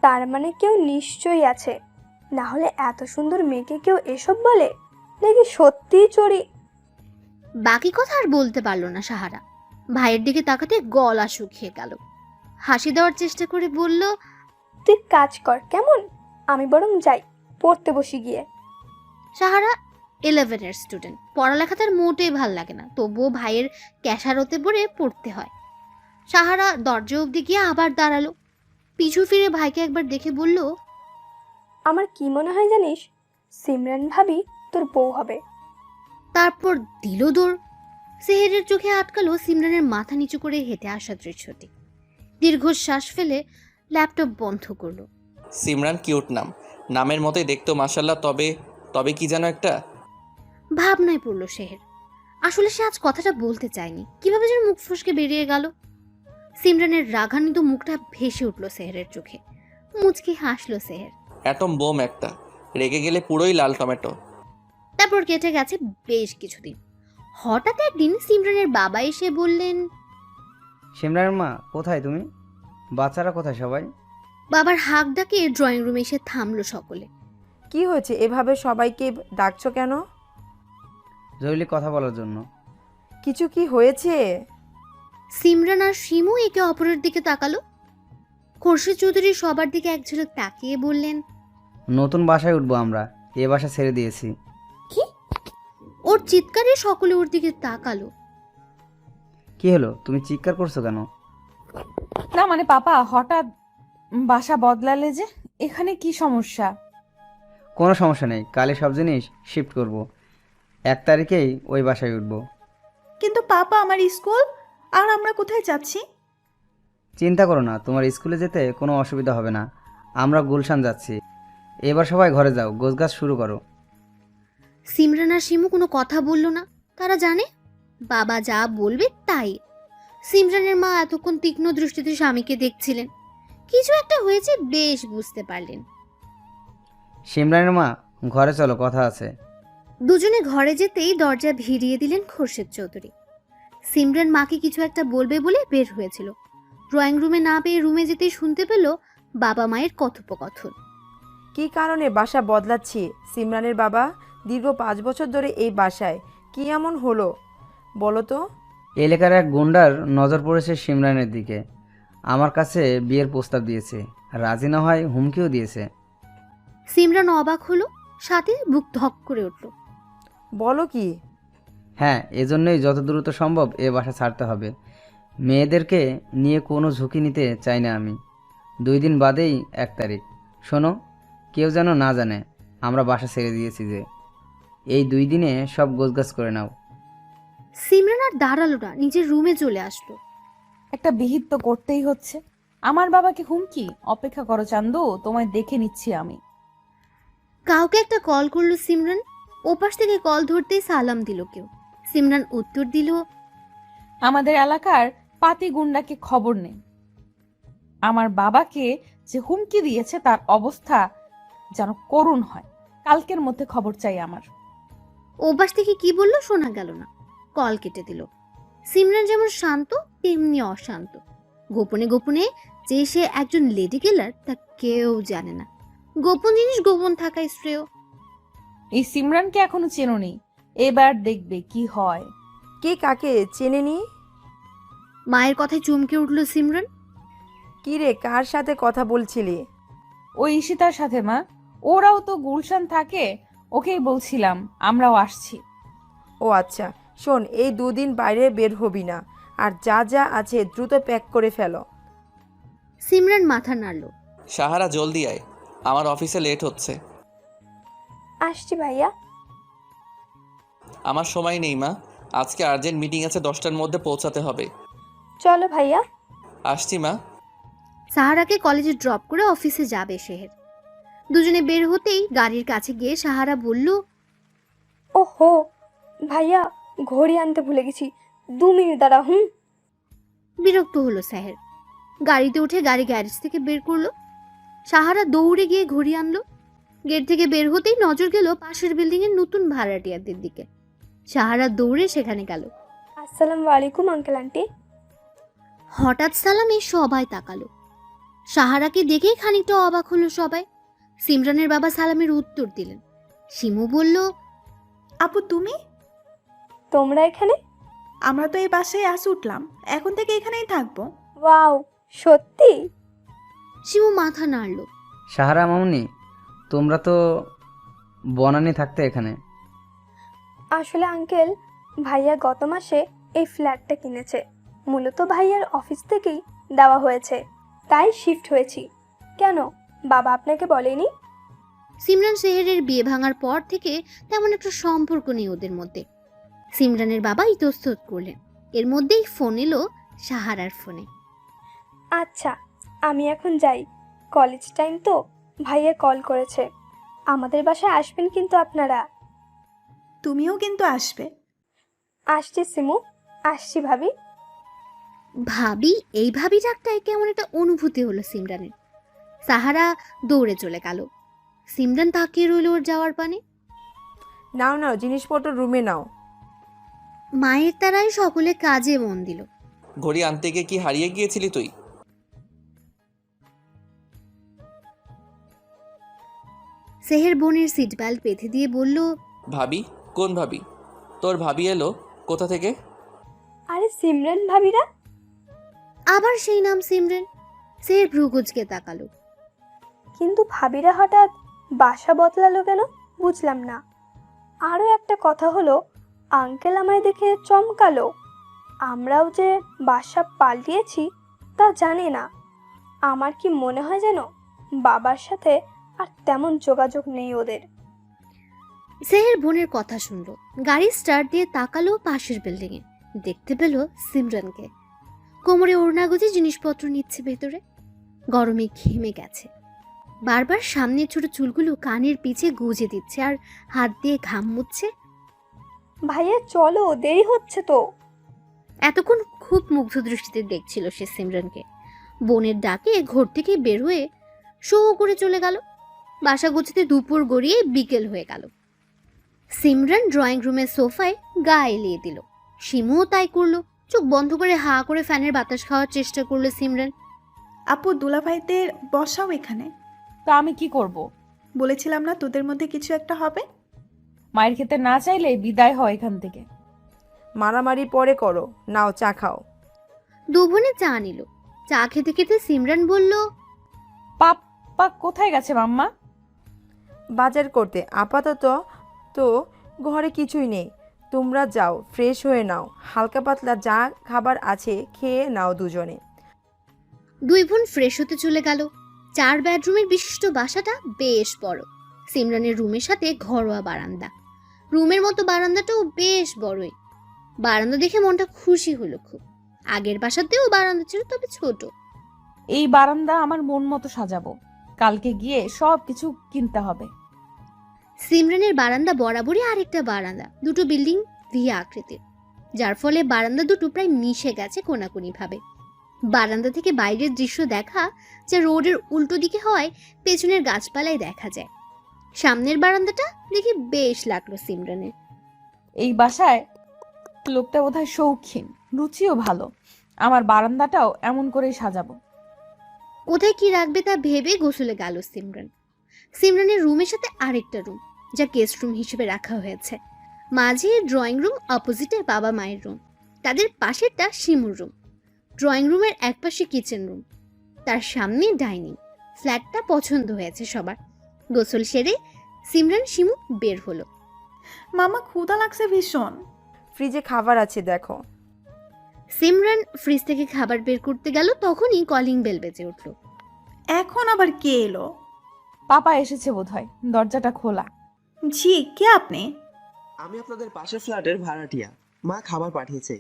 তার মানে কেউ নিশ্চয়ই আছে, না হলে এত সুন্দর মেয়েকে কেউ এসব বলে নাকি সত্যিই চড়ি? বাকি কথা আর বলতে পারলো না সাহারা। ভাইয়ের দিকে তাকাতে গলা শুকিয়ে গেল। হাসি দেওয়ার চেষ্টা করে বলল, তুই কাজ কর কেমন, আমি বরং যাই, পড়তে বসি গিয়ে। সাহারা 11-এর স্টুডেন্ট, পড়ালেখা তার মোটেই ভাল লাগে না, তবুও ভাইয়ের ক্যাশারতে পড়ে পড়তে হয়। সাহারা দরজা অবধি গিয়ে আবার দাঁড়ালো, পিছু ফিরে ভাইকে একবার দেখে বলল, আমার কি মনে হয় জানিস, সিমরান ভাবি তোর বউ হবে। তারপর দিল দৌড়। সেহেরের চোখে আটকালো সিমরানের মাথা নিচু করে হেঁটে আসা দৃশ্যটি। দীর্ঘশ্বাস ফেলে ল্যাপটপ বন্ধ করলো। সিমরান কিউট নাম, নামের মতোই দেখতো মাশাল্লাহ। তবে তবে কি যেন একটা ভাবনায় পড়লো সেহের। আসলে সে আজ কথাটা বলতে চায়নি, কিভাবে যেন মুখ ফসকে বেরিয়ে গেল। সিমরানের রাগান্বিত মুখটা ভেসে উঠল সেহেরের চোখে। মুচকি হাসলো সেহের। অ্যাটম বোম একটা, রেগে গেলে পুরোই লাল টমেটো। তারপর কেটে গেছে বেশ কিছুদিন। হঠাৎ একদিন সিমরানের বাবা এসে বললেন, সিমরানের মা কোথায় তুমি? বাচ্চারা কোথায় সবাই? বাবার হাঁক ডাকে ড্রয়িং রুমে এসে থামলো সকলে। কি হয়েছে, এভাবে সবাইকে ডাকছো কেন? জরুরি কথা বলার জন্য। কিছু কি হয়েছে? সিমরান আর শিমু একে অপরের দিকে তাকালো। খোরশেদ চৌধুরী সবার দিকে এক ঝলক তাকিয়ে বললেন, নতুন বাসায় উঠবো আমরা, এ বাসা ছেড়ে দিয়েছি। কি? ওর চিৎকারে সকলে ওর দিকে তাকালো। কি হলো, তুমি চিৎকার করছো কেন? না মানে পাপা হঠাৎ বাসা বদলালে যে, এখানে কি সমস্যা? কোনো সমস্যা নেই, কালে সব জিনিস শিফট করব। 1 তারিখেই ওই বাসায় উঠবো। কিন্তু পাপা আমার স্কুল, আর আমরা কোথায় যাচ্ছি? চিন্তা করো না, তোমার স্কুলে যেতে কোনো অসুবিধা হবে না। আমরা গুলশান যাচ্ছি। এবার সবাই ঘরে যাও, গোছগাছ শুরু করো। সিমরান আর শিমু কোনো কথা বলল না। তারা জানে বাবা যা বলবে তাই। সিমরানের মা এতক্ষণ তীক্ষ্ণ দৃষ্টিতে স্বামীকে দেখছিলেন। কিছু একটা হয়েছে বেশ বুঝতে পারলেন। সিমরানের মা, ঘরে চলো, কথা আছে। দুজনে ঘরে যেতেই দরজা ভিড়িয়ে দিলেন খোরশেদ চৌধুরী। সিমরান মাকে কিছু একটা বলবে বলে বের হয়েছিল। ড্রয়িং রুমে না পেয়ে রুমে যেতেই শুনতে পেল বাবা মায়ের কথোপকথন। কি কারণে বাসা বদলাচ্ছি সিমরানের বাবা? দীর্ঘ 5 বছর ধরে এই বাসায়, কি এমন হলো বলো তো? এলাকার এক গুন্ডার নজর পড়েছে সিমরানের দিকে। আমার কাছে বিয়ের প্রস্তাব দিয়েছে, রাজি না হয় হুমকিও দিয়েছে। সিমরান অবাক হলো, সাথে বুক ধক করে উঠল। বলো কি? হ্যাঁ, এজন্যই যত দ্রুত সম্ভব এ বাসা ছাড়তে হবে। মেয়েদেরকে নিয়ে কোনো ঝুঁকি নিতে চাই না আমি। 2 দিন বাদেই 1 তারিখ। শোনো, কেউ যেন না জানে আমরা বাসা ছেড়ে দিয়েছি। যে এই 2 দিনে সব গোছগাছ করে নাও। সিমরান আর দাঁড়ালো না, নিজের রুমে চলে আসলো। একটা বিহিত তো করতেই হচ্ছে। আমার বাবাকে হুমকি? অপেক্ষা করো চান্দু, তোমায় দেখে নিচ্ছি আমি। কাউকে একটা কল করলো সিমরান। ওপাশ থেকে কল ধরতেই সালাম দিল কেউ। সিমরান উত্তর দিল, আমাদের এলাকার পাতি গুন্ডাকে খবর নেই। আমার বাবাকে যে হুমকি দিয়েছে তার অবস্থা যেন করুণ হয়। কালকের মধ্যে খবর চাই আমার। ওপাশ থেকে কি বললো শোনা গেল না। কল কেটে দিল। সিমরান যেমন শান্ত তেমনি অশান্ত। গোপনে গোপনে যে সে একজন লেডি কিলার তা কেউ জানে না। গোপন জিনিস গোপন থাকাই শ্রেয়। এই সিমরানকে এখনো চেনোনি, এবার দেখবে কি হয়। কে কাকে চেনেনি? মায়ের কথায় চমকে উঠল সিমরান। কি রে, কার সাথে কথা বলছিলি? ওই ঈশিতার সাথে মা, ওরাও তো গুলশান থাকে, ওকেই বলছিলাম আমরাও আসছি। ও আচ্ছা, শোন, এই 2 দিন বাইরে বের হবি না, আর যা যা আছে দ্রুত প্যাক করে ফেলো। সিমরান মাথা নাড়ল। সাহারা জলদি আয়, আমার অফিসে লেট হচ্ছে। আসছি ভাইয়া। আমার সময় নেই মা, আজকে আর্জেন্ট মিটিং আছে, 10টার মধ্যে পৌঁছাতে হবে। চলো ভাইয়া। আসছি মা। সাহারাকে কলেজে ড্রপ করে অফিসে যাবে সেহের। দুজনে বের হতেই গাড়ির কাছে গিয়ে সাহারা বলল, ওহো ভাইয়া, ঘড়ি আনতে ভুলে গেছি, 2 মিনিট দাঁড়া। বিরক্ত হলো সেহের। গাড়িতে উঠে গাড়ি গ্যারেজ থেকে বের করলো। সাহারা দৌড়ে গিয়ে ঘড়ি আনলো। গেট থেকে বের হতেই নজর গেল পাশের বিল্ডিং এর নতুন ভাড়াটিয়াদের দিকে। সাহারা দৌড়ে সেখানে গেল। আসসালামু আলাইকুম আঙ্কেল আন্টি। হঠাৎ সালামে সবাই তাকালো। সাহারাকে দেখেই খানিকটা অবাক হলো সবাই। সিমরানের বাবা সালামের উত্তর দিলেন। শিমু বলল, আপু তুমি? তোমরা এখানে? আমরা তো এই বাসায় আজ উঠলাম, এখন থেকে এখানেই থাকবো। ওয়াও, সত্যি? শিমু মাথা নাড়ল। সাহারা মামুনি, তোমরা তো বনানি থাকতে এখানে। আসলে আঙ্কেল, ভাইয়া গত মাসে এই ফ্ল্যাটটা কিনেছে। মূলত ভাইয়ার অফিস থেকেই দেওয়া হয়েছে, তাই শিফট হয়েছি। কেন, বাবা আপনাকে বলেনি? সিমরান সেহেরের বিয়ে ভাঙার পর থেকে তেমন একটা সম্পর্ক নেই ওদের মধ্যে। সিমরানের বাবা ইতস্তত করলেন। এর মধ্যেই ফোন এলো সাহারার ফোনে। আচ্ছা, আমি এখন যাই, কলেজ টাইম তো। ভাইয়া কল করেছে, আমাদের বাসায় আসবেন কিন্তু আপনারা। তুমিও কিন্তু আসবে। আসছি সিমু, আসছি ভাবি। ভাবি, এই ভাবি ডাকটায় কেমন একটা অনুভূতি হলো সিমরানের। সাহারা দৌড়ে চলে গেল। সিমরান তাকিয়ে রইল ওর যাওয়ার পানে। নাও নাও, জিনিসপত্র রুমে নাও। মায়ের তারাই সকলে কাজে মন দিল। ঘড়ি আনতে গিয়ে কি হারিয়ে গিয়েছিলি তুই? সেহের বোনের সিট বেল্ট বেঁধে দিয়ে বলল, ভাবি? কোন ভাবি? তোর ভাবি এলো কোথা থেকে? আরে সিমরান ভাবিরা। আবার সেই নাম সিমরান। সেহের ভ্রুকুচকে তাকালো। কিন্তু ভাবিরা হঠাৎ বাসা বদলালো কেন, বুঝলাম না। আরও একটা কথা হলো, আঙ্কেল আমায় দেখে চমকালো। আমরাও যে বাসা পাল্টিয়েছি তা জানি না। আমার কি মনে হয় যেন বাবার সাথে আর তেমন যোগাযোগ নেই ওদের। সেহের বোনের কথা শুনলো। গাড়ি স্টার্ট দিয়ে তাকালো পাশের বিল্ডিং এ। দেখতে পেল সিমরানকে। কোমরে ওড়না গুজে জিনিসপত্র নিচ্ছে ভেতরে। গরমে ঘেমে গেছে। বারবার সামনের ছোট চুলগুলো কানের পিছে গুজে দিচ্ছে আর হাত দিয়ে ঘাম মুছছে। ভাইয়া চলো, দেরি হচ্ছে তো। এতক্ষণ খুব মুগ্ধ দৃষ্টিতে দেখছিল সে সিমরানকে। বোনের ডাকে ঘর থেকে বের হয়ে শো করে চলে গেল। বাসা গুছাতে দুপুর গড়িয়ে বিকেল হয়ে গেল। সিমরান ড্রয়িং রুমের সোফায় গা এলিয়ে দিল। শিমুও তাই করলো। চোখ বন্ধ করে হা করে ফ্যানের বাতাস খাওয়ার চেষ্টা করলো সিমরান। আপু দুলাভাইদের বসাও এখানে। তা আমি কি করব? বলেছিলাম না তোদের মধ্যে কিছু একটা হবে। মায়ের খেতে না চাইলে বিদায় হয় এখান থেকে। মারামারি পরে করো, নাও চা খাও। দু বোনে চা নিল। চা খেতে খেতে সিমরান বলল, পাপ্পা কোথায় গেছে মাম্মা? বাজার করতে। আপাতত তো ঘরে কিছুই নেই। তোমরা যাও, ফ্রেশ হয়ে নাও। হালকা পাতলা যা খাবার আছে খেয়ে নাও দুজনে। দুই বোন ফ্রেশ হতে চলে গেল। 4 বেডরুমের বিশিষ্ট বাসাটা বেশ বড়। সিমরানের রুমের সাথে ঘরোয়া বারান্দা। রুমের মতো বারান্দাটাও বেশ বড়ই। বারান্দা দেখে মনটা খুশি হলো খুব। আগের বাসাতেও বারান্দা ছিল, তবে ছোট। এই বারান্দা আমার মন মতো সাজাবো। কালকে গিয়ে সব কিছু কিনতে হবে। সিমরানের বারান্দা বরাবরই আরেকটা বারান্দা, দুটো বিল্ডিং ভি আকৃতির, যার ফলে বারান্দা দুটো প্রায় মিশে গেছে কোনাকুনি ভাবে। বারান্দা থেকে বাইরের দৃশ্য দেখা যা রোডের উল্টো দিকে হওয়ায় পেছনের গাছপালায় দেখা যায়। সামনের বারান্দাটা দেখে বেশ লাগলো সিমরানের। এই বাসায় লোকটা বোধহয় শৌখিন, রুচিও ভালো। আমার বারান্দাটাও এমন করেই সাজাবো। কোথায় কি রাখবে তা ভেবে গোসলে গেল সিমরান। সিমরানের রুমের সাথে আরেকটা রুম, যা গেস্ট রুম হিসেবে রাখা হয়েছে। মাঝে ড্রয়িং রুম, অপোজিটে বাবা মায়ের রুম, তাদের পাশেরটা শিমুর রুম। ড্রয়িং রুমের একপাশে কিচেন রুম, তার সামনে ডাইনিং। ফ্ল্যাটটা পছন্দ হয়েছে সবার। গোসল সেরে সিমরান শিমু বের হলো। মামা ক্ষুধা লাগছে ভীষণ। ফ্রিজে খাবার আছে দেখো। সিমরান ফ্রিজ থেকে খাবার বের করতে গেল, তখনই কলিং বেল বেজে উঠল। এখন আবার কে এলো? পাপা এসেছে বোধহয়, দরজাটা খোলা। জি, কে আপনি? আমি আপনাদের পাশের ফ্ল্যাটের ভাড়াটিয়া। মা খাবার পাঠিয়েছে।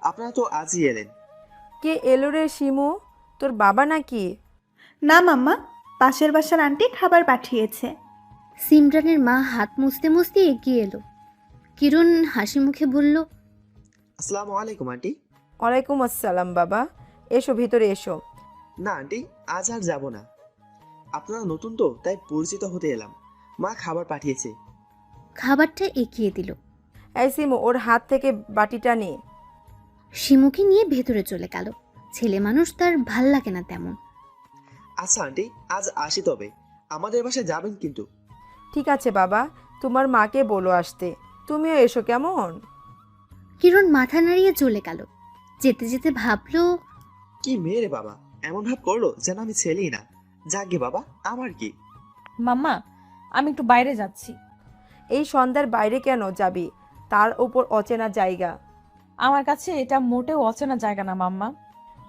আপনারা তো আজই এলেন। কে এলো রে শিমু? তোর বাবা নাকি? না মাম্মা, পাশের বাসার আন্টি খাবার পাঠিয়েছে। সিমরানের মা হাত মুছতে মুছতে এগিয়ে এলো। কিরণ হাসি মুখে বলল, আসসালামু আলাইকুম আন্টি। ওয়ালাইকুম আসসালাম বাবা, এসো ভিতরে এসো। না আন্টি, আজ আর যাব না। আপনারা নতুন তো, তাই পরিচিত হতে এলাম। মা খাবার পাঠিয়েছে। খাবারটা এগিয়ে দিল। এই শিমু, ওর হাত থেকে বাটিটা নে। শিমুকে নিয়ে ভেতরে চলে গেল। ছেলে মানুষ, তার ভাল লাগে না তেমন। আচ্ছা আন্টি, আজ আসি তবে। আমাদের বাসায় যাবেন কিন্তু। ঠিক আছে বাবা, তোমার মাকে বলো আসতে, তুমিও এসো কেমন। কিরণ মাথা নাড়িয়ে চলে গেল। যেতে যেতে ভাবলো, কি মেয়ে রে বাবা, এমন ভাব করলো যেন আমি ছেলেই না। যাকগে বাবা, আমার কি। মাম্মা, আমি একটু বাইরে যাচ্ছি। এই সন্ধ্যার বাইরে কেন যাবি, তার উপর অচেনা জায়গা। আমার কাছে এটা মোটেও অচেনা জায়গা না মাম্মা।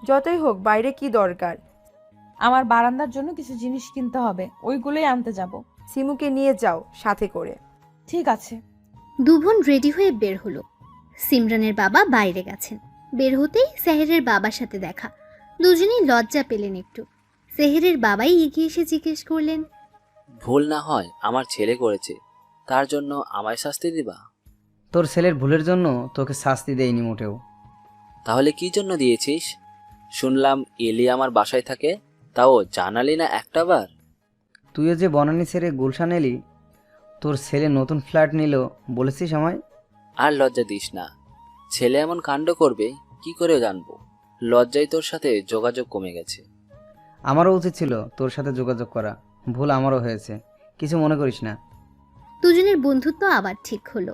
যতই হোক বাইরে কি দরকার। আমার বারান্দার জন্য কিছু জিনিস কিনতে হবে, ওইগুলোই আনতে যাব। সিমুকে নিয়ে যাও সাথে করে। ঠিক আছে। দু বোন রেডি হয়ে বের হলো। সিমরানের বাবা বাইরে গেছেন। বের হতেই সেহেরের বাবার সাথে দেখা। দুজনেই লজ্জা পেলেন একটু। সেহেরের বাবাই এগিয়ে এসে জিজ্ঞেস করলেন, ভুল না হয় আমার ছেলে করেছে, তার জন্য আমায় শাস্তি দিবা? তোর ছেলের ভুলের জন্য তোকে শাস্তি দেয়নি মোটেও। তাহলে কি জন্য দিয়েছিস? শুনলাম এলি আমার বাসায় থাকে, তাও জানালি না একটা বার। তুইও যে বনানী ছেড়ে গুলশান এলি, তোর ছেলে নতুন ফ্ল্যাট নিল বলেছিস আমায়? আর লজ্জা দিস না, ছেলে এমন কাণ্ড করবে কি করে জানবো? লজ্জায় তোর সাথে যোগাযোগ কমে গেছে। আমারও উচিত ছিল তোর সাথে যোগাযোগ করা, ভুল আমারও হয়েছে, কিছু মনে করিস না। দুজনের বন্ধুত্ব আবার ঠিক হলো।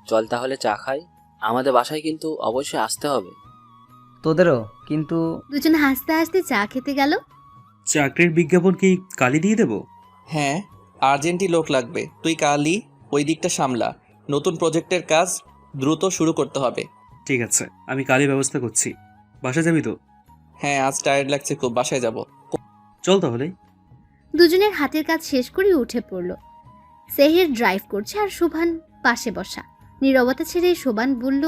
চল তাহলে চা খাই, আমাদের বাসায় কিন্তু অবশ্যই আসতে হবে। তোদেরও কিন্তু। দুজন হাসতে হাসতে চা খেতে গেল। চাকরির বিজ্ঞাপন কি কালি দিয়ে দেবো? হ্যাঁ, আর্জেন্টই লোক লাগবে। তুই কালই ওই দিকটা সামলা। নতুন প্রজেক্টের কাজ দ্রুত শুরু করতে হবে। ঠিক আছে, আমি কালই ব্যবস্থা করছি। বাসা যাবি তো? হ্যাঁ, আজ টায়ার্ড লাগছে খুব, বাসায় যাব। চল তাহলে। দুজনের হাতের কাজ শেষ করে উঠে পড়ল। সেহের ড্রাইভ করছে আর শোভান পাশে বসা। নীরবতা ছেড়ে শোভান বলল,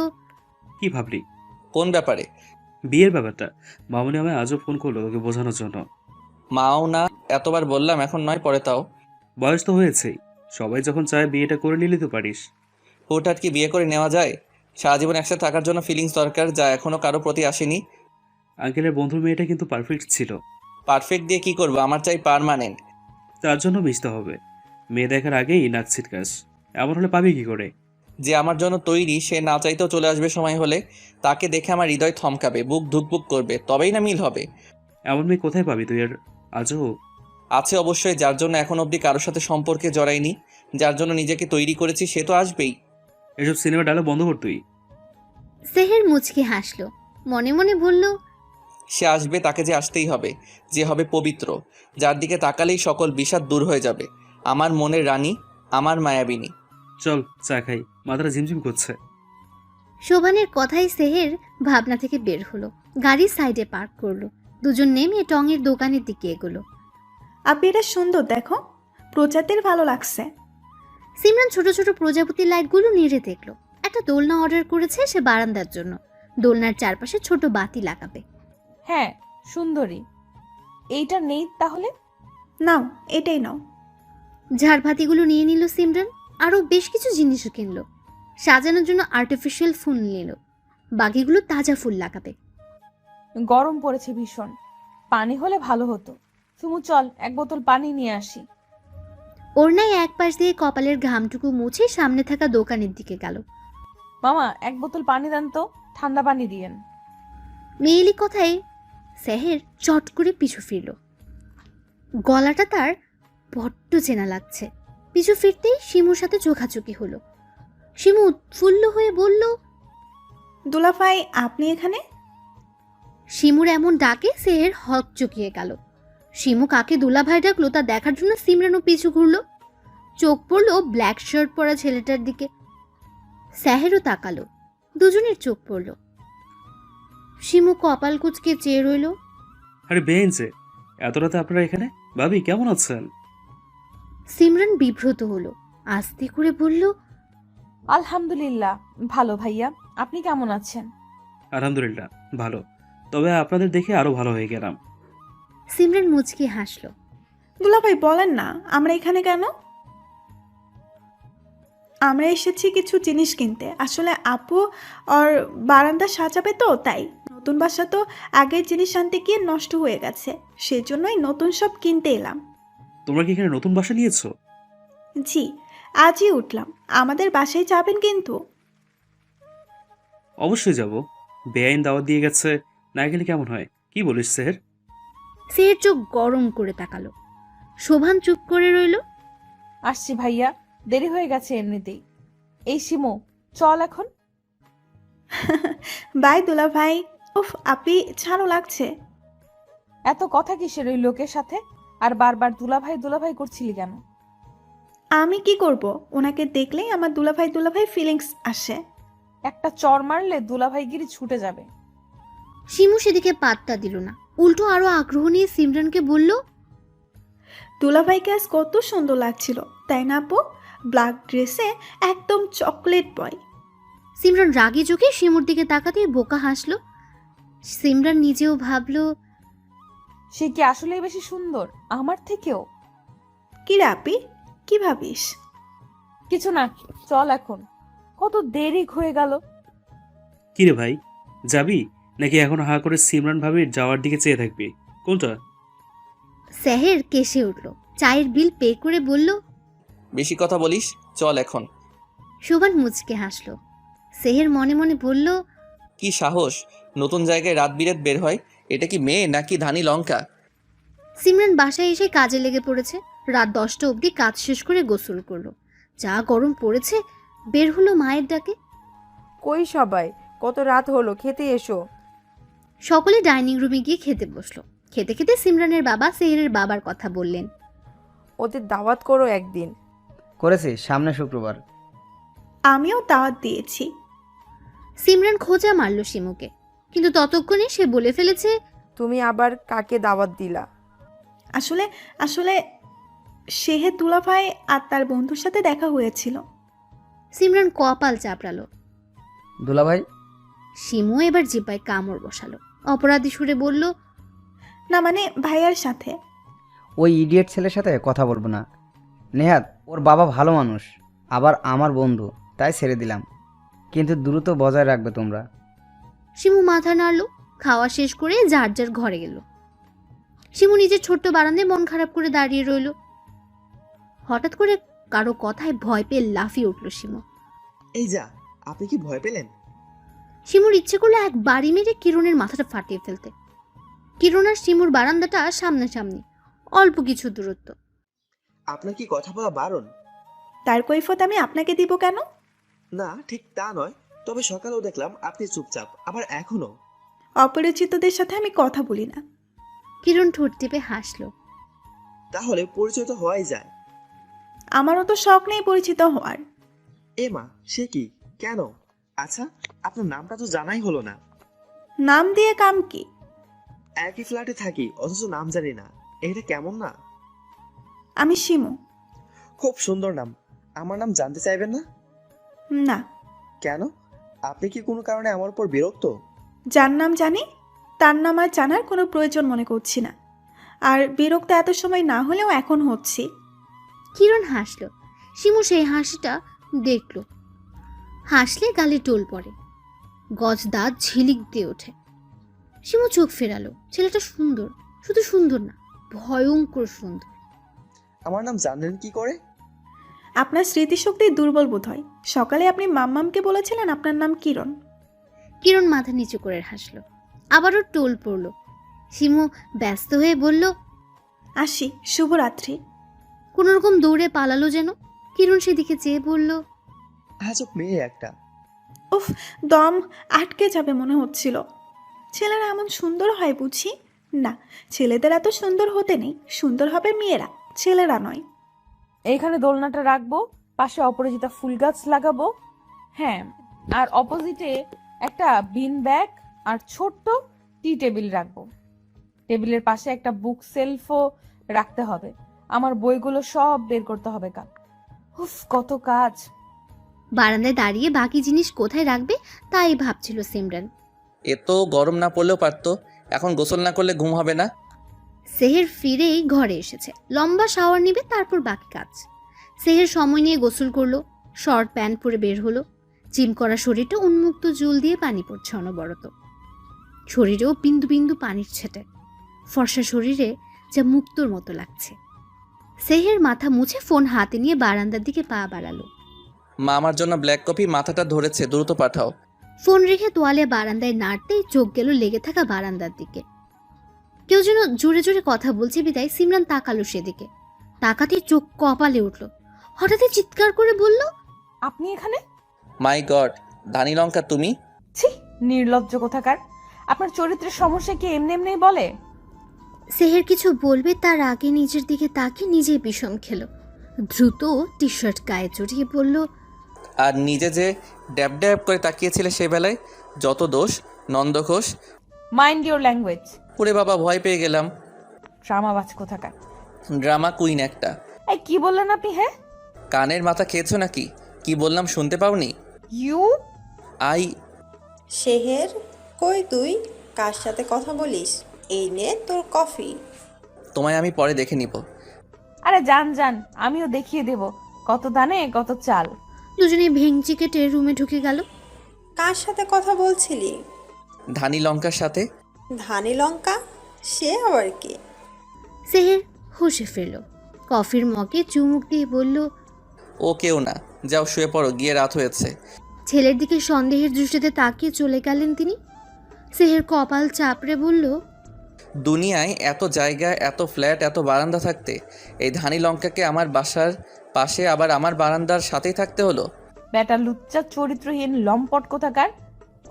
কি ভাবলি? কোন ব্যাপারে? বিয়ের ব্যাপারটা। মামনি আমায় আজও ফোন করলো তোকে বোঝানোর জন্য। মাও না, এতবার বললাম, এখন নয় পরে তাও। বয়স তো হয়েছেই, সবাই যখন চায় বিয়েটা করে নিলে তো পারিস। হুটহাট কি বিয়ে করে নেওয়া যায়? সারা জীবন একসাথে থাকার জন্য ফিলিংস দরকার, যা এখনো কারো প্রতি আসেনি। আঙ্কেলের বন্ধুর মেয়েটা কিন্তু পারফেক্ট ছিল। পারফেক্ট দিয়ে কি করবো? আমার চাই পার্মানেন্ট। তার জন্য মিশতে হবে। মেয়ে দেখার আগেই নাক ছিটকাস, এমন হলে পাবি কি করে? যে আমার জন্য তৈরি সে না চাইতেও চলে আসবে সময় হলে। তাকে দেখে আমার হৃদয় থমকাবে, বুক ধুকপুক করবে, তবেই না মিল হবে। এমন মেয়ে কোথায় পাবি তুই আর আজও? আছে অবশ্যই, যার জন্য এখন অবধি কারোর সাথে সম্পর্কে জড়াইনি, যার জন্য নিজেকে তৈরি করেছি, সে তো আসবেই। এসব সিনেমা ডায়লগ বন্ধ কর তুই। সেহের মুচকি হাসলো। মনে মনে বলল, সে আসবে, তাকে যে আসতেই হবে, যে হবে পবিত্র, যার দিকে তাকালেই সকল বিষাদ দূর হয়ে যাবে। আমার মনের রানী, আমার মায়াবিনী। চল চা খাই, মাথাটা ঝিমঝিম করছে। শোভানের কথাই সেহের ভাবনা থেকে বের হলো। গাড়ি সাইডে পার্ক করলো। দুজন নেমে টঙের দোকানের দিকে এগোলো। আপনি এটা সুন্দর, দেখো, প্রজাতির ভালো লাগছে। সিমরান ছোট ছোট প্রজাপতি লাইটগুলো নেড়ে দেখলো। একটা দোলনা অর্ডার করেছে সে বারান্দার জন্য। দোলনার চারপাশে ছোট বাতি লাগাবে। হ্যাঁ, সুন্দরী। এইটা নেই তাহলে? নাও, এটাই নাও। ঝাড়বাতিগুলো নিয়ে নিল সিমরান। আরও বেশ কিছু জিনিসও কিনলো। সাজানোর জন্য আর্টিফিশিয়াল ফুল নিল। বাকিগুলো তাজা ফুল লাগাবে। গরম পড়েছে ভীষণ, পানি হলে ভালো হতো। সুমু চল, এক বোতল পানি নিয়ে আসি। ওড়নায় এক পাশ দিয়ে কপালের ঘামটুকু মুছে সামনে থাকা দোকানের দিকে গেল। মামা, এক বোতল পানি দেন তো, ঠান্ডা পানি দিয়েন। মেয়েলি কথায় সেহের চট করে পিছু ফিরল। গলাটা তার বড্ড চেনা লাগছে। পিছু ফিরতেই শিমুর সাথে চোখাচোখি হলো। শিমু উৎফুল্ল হয়ে বলল, দুলাভাই, আপনি এখানে? শিমুর এমন ডাকে সেহের হক চকিয়ে গেল। শিমু কাকে দুলাভাই ডাকলো তা দেখার জন্য সিমরানও পিছু ঘুরল। চোখ পড়লো ব্ল্যাক শার্ট পরা ছেলেটার দিকে। সেহেরও তাকালো। দুজনের চোখ পড়ল। শিমু কপাল কুঁচকে চেয়ে রইল। আরে বেঞ্চে, এত রাতে আপনারা এখানে? ভাবি কেমন আছেন? সিমরান বিব্রত হলো। আস্তে করে বলল, আলহামদুলিল্লাহ ভালো ভাইয়া, আপনি কেমন আছেন? আলহামদুলিল্লাহ ভালো, তবে আপনাদের দেখে আরো ভালো হয়ে গেলাম। সিমরান মুচকি হাসলো। দুলাভাই বলেন না, আমরা এখানে কেন? আমরা এসেছি কিছু জিনিস কিনতে। আসলে আপু আর বারান্দা সাজাবে তো, তাই। নতুন বাসা তো আগের জিনিস আনতে গিয়ে নষ্ট হয়ে গেছে, সেজন্যই নতুন সব কিনতে এলাম। তোমরা কি এখানে নতুন বাসা নিয়েছো? জি, আজই উঠলাম। আমাদের বাসায় যাবেন কিন্তু? অবশ্যই যাব। বেআইন দাওয়াত দিয়ে গেছে, না গেলে কেমন হয়? কি বলিস সেহের? সেহের চোখ গরম করে তাকালো। শোভান চুপ করে রইল। আসছি ভাইয়া, দেরি হয়ে গেছে এমনিতেই। এই শিমু, চল এখন। বাই দুলা ভাই। উফ আপি ছাড়ো লাগছে। এত কথা কিসের ওই লোকের সাথে? আর বারবার দুলাভাই করছিলি কেন? আমি কি করব? ওনাকে দেখলেই আমার দুলা ভাই ফিলিংস আসে। একটা চর মারলে দুলাভাইগিরি ছুটে যাবে। শিমু সেদিকে পাত্তা দিল না, উল্টো আরো আগ্রহ নিয়ে সিমরানকে বলল, দুলা ভাইকে আজ কত সুন্দর লাগছিল, তাই না আপু? ব্ল্যাক ড্রেসে একদম চকলেট বয়। সিমরান রাগী চোখে শিমুর দিকে তাকাতেই বোকা হাসলো। সিমরান নিজেও ভাবলো, সে কি আসলেই বেশি সুন্দর আমার থেকেও? কি রে আপি, কি ভাবিস? কিছু না, চল এখন। কত দেরি হয়ে গেল। কি রে ভাই, যাবি নাকি এখন হা করে সিমরান ভাবির যাওয়ার দিকে চেয়ে থাকবি? কোনটা? সেহের কেসে উঠল, চায়ের বিল পে করে বলল। বেশি কথা বলিস, চল এখন। শোভান মুচকে হাসলো। সেহের মনে মনে বলল, কি সাহস নতুন জায়গায় রাত বিরেত বের হয়? এটা কি মেয়ে নাকি ধানি লঙ্কা? সিমরান বাসায় এসে কাজে লেগে পড়েছে। রাত 10টা অবধি কাজ শেষ করে গোসল করলো। যা গরম পড়েছে, বের হলো মায়ের ডাকে। কই সবাই, কত রাত হলো, খেতে এসো। সকলে ডাইনিং রুমে গিয়ে খেতে বসলো। খেতে খেতে সিমরানের বাবা সেহেরের বাবার কথা বললেন। ওদের দাওয়াত করো একদিন। করেছি, সামনে শুক্রবার। আমিও দাওয়াত দিয়েছি। সিমরান খোঁজা মারল শিমুকে, কিন্তু ততক্ষণে সে বলে ফেলেছে, তুমি আবার কাকে দাওয়াত দিলা? আসলে আসলে শেহের দুলা ভাই আর তার বন্ধুর সাথে দেখা হয়েছিল। সিমরান কপাল চাপড়ালো। দুলাভাই? শিমু এবার জিব্বায় কামড় বসালো। অপরাধী সুরে বলল, না মানে ভাইয়ার সাথে। ওই ইডিয়েট ছেলের সাথে কথা বলবো না। নেহাত, ওর বাবা ভালো মানুষ, আবার আমার বন্ধু, তাই ছেড়ে দিলাম। কিন্তু দ্রুত বজায় রাখবে তোমরা। শিমু মাথা নাড়ল। খাওয়া শেষ করে যার যার ঘরে গেল। শিমু নিজের ছোট্ট বারান্দায় মন খারাপ করে দাঁড়িয়ে রইল। হঠাৎ করে কারো কথায় ভয় পেয়ে লাফিয়ে উঠল শিমু। এই যা, আপনি কি ভয় পেলেন? শিমুর ইচ্ছে করলো এক বাড়ি মেরে কিরণের মাথাটা ফাটিয়ে ফেলতে। কিরণ আর শিমুর বারান্দাটা সামনাসামনি, অল্প কিছু দূরত্ব। আপনার কি কথা বলা বারণ? তার কৈফত আমি আপনাকে দিব কেন? না, ঠিক তা নয়, তবে সকালেও দেখলাম আপনি চুপচাপ, আবার এখনো। অপরিচিতদের সাথে আমি কথা বলি না। কিরণ ঠোঁট টিপে হাসলো। তাহলে পরিচয় তো হওয়াই যায়। আমারও তো শখ নেই পরিচিত হওয়ার। এ মা, সে কি? কেন? আচ্ছা, আপনার নামটা তো জানাই হলো না। নাম দিয়ে কাম কি? একই ফ্ল্যাটে থাকি অথচ নাম জানি না, এটা কেমন না? আমি শিমু। খুব সুন্দর নাম। আমার নাম জানতে চাইবেন না? না। কেন? আপনি কি কোনো কারণে আমার উপর বিরক্ত? যার নাম জানি তার নাম আর জানার কোনো প্রয়োজন মনে করছি না। আর বিরক্ত এত সময় না হলেও এখন হচ্ছি। কিরণ হাসলো। শিমু সেই হাসিটা দেখল। হাসলে গালে টোল পড়ে, গজ দাঁত ঝিলিক দিয়ে ওঠে। শিমু চোখ ফেরালো। ছেলেটা সুন্দর, শুধু সুন্দর না, ভয়ঙ্কর সুন্দর। আমার নাম জানলেন কি করে? আপনার স্মৃতিশক্তি দুর্বল বোধ হয়। সকালে আপনি মাম্মামকে বলেছিলেন আপনার নাম কিরণ। কিরণ মাথা নিচু করে হাসলো। আবারও টোল পড়ল। শিমু ব্যস্ত হয়ে বলল, আসি, শুভরাত্রি। কোনোরকম দৌড়ে পালালো যেন। কিরণ সেদিকে চেয়ে বলল, আজব মেয়ে একটা। উফ, দম আটকে যাবে মনে হচ্ছিল। ছেলেরা এমন সুন্দর হয় বুঝি? না, ছেলেদের এত সুন্দর হতে নেই, সুন্দর হবে মেয়েরা, ছেলেরা নয়। এইখানে দোলনাটা রাখবো, পাশে অপরাজিতা ফুল গাছ লাগাবো। হ্যাঁ, আর অপোজিটে একটা বিন ব্যাগ আর ছোট্ট টি টেবিল রাখবো। টেবিলের পাশে একটা বুক সেলফও রাখতে হবে। আমার বইগুলো সব বের করতে হবে কাল। উফ, কত কাজ। বারান্দায় দাঁড়িয়ে বাকি জিনিস কোথায় রাখবে তাই ভাবছিল সিমরান। এত গরম না পড়লেও পারতো, এখন গোসল না করলে ঘুম হবে না। সেহের ফিরেই ঘরে এসেছে। লম্বা শাওয়ার নিবে, তারপর বাকি কাজ। সেহের সময় নিয়ে গোসল করলো, শর্ট প্যান্ট পরে বের হলো। জিম করা শরীরটা উন্মুক্ত জল দিয়ে পানি পড়ছে অনবরত। শরীরেও বিন্দু বিন্দু পানির ছেটে। ফর্সা শরীরে যা মুক্তোর মতো লাগছে। সেহের মাথা মুছে ফোন হাতে নিয়ে বারান্দার দিকে পা বাড়ালো। মা আমার জন্য ব্ল্যাক কফি মাথাটা ধরেছে, দ্রুত পাঠাও। ফোন রেখে তোয়ালে বারান্দায় নাড়তেই চোখ গেল লেগে থাকা বারান্দার দিকে। কেউ যেন জোরে জোরে কথা বলছে বিদায় সিমরান তাকালো সেদিকে। তাকাতে চোখ কপালে উঠল। হঠাৎই চিৎকার করে বলল, আপনি এখানে? মাই গড, ধানি লঙ্কা তুমি? ছি, নির্লজ্জ কোথাকার। আপনার চরিত্রের সমস্যা কি এমনি এমনি বলে? সেহের কিছু বলবে তার আগে নিজের দিকে তাকিয়ে নিজেই বিষম খেলো। দ্রুত টি শার্ট গায়ে জড়িয়ে বলল, আর নিজে যে ড্যাব ড্যাব করে তাকিয়েছিলে সে বেলায়, যত দোষ Nanda Ghosh. Mind your language. ওরে বাবা, ভয় পেয়ে গেলাম। ড্রামাবাজ কোথাকার। ড্রামা কুইন একটা। এই কি বললেন আপনি? হ্যাঁ, কানের মাথা খেয়েছো নাকি? কি বললাম শুনতে পাওনি? ইউ আই শেহের, কই তুই? কার সাথে কথা বলিস? এই নে তোর কফি। তোমায় আমি পরে দেখে নিব। আরে যান যান, আমিও দেখিয়ে দেব কত দানে কত চাল। দুজনে ভেঙচি কেটে রুমে ঢুকে গেল। কার সাথে কথা বলছিলি? ধানি লঙ্কার সাথে। ধানি লঙ্কা? সে আবার কি? সেহের হুঁশে ফিরল। কফির মগে চুমুক দিয়ে বলল, ও কেউ না, যাও শুয়ে পড়ো, গিয়ে রাত হয়েছে। ছেলের দিকে সন্দেহের দৃষ্টিতে তাকিয়ে চলে গেলেন তিনি। সেহের কপাল চাপড়ে বলল, দুনিয়ায় এত জায়গা, এত ফ্ল্যাট, এত বারান্দা থাকতে এই ধানি লঙ্কাকে আমার বাসার পাশে আবার আমার বারান্দার সাথেই থাকতে হলো। বেটা লুচ্চা চরিত্রহীন লম্পট কোথাকার।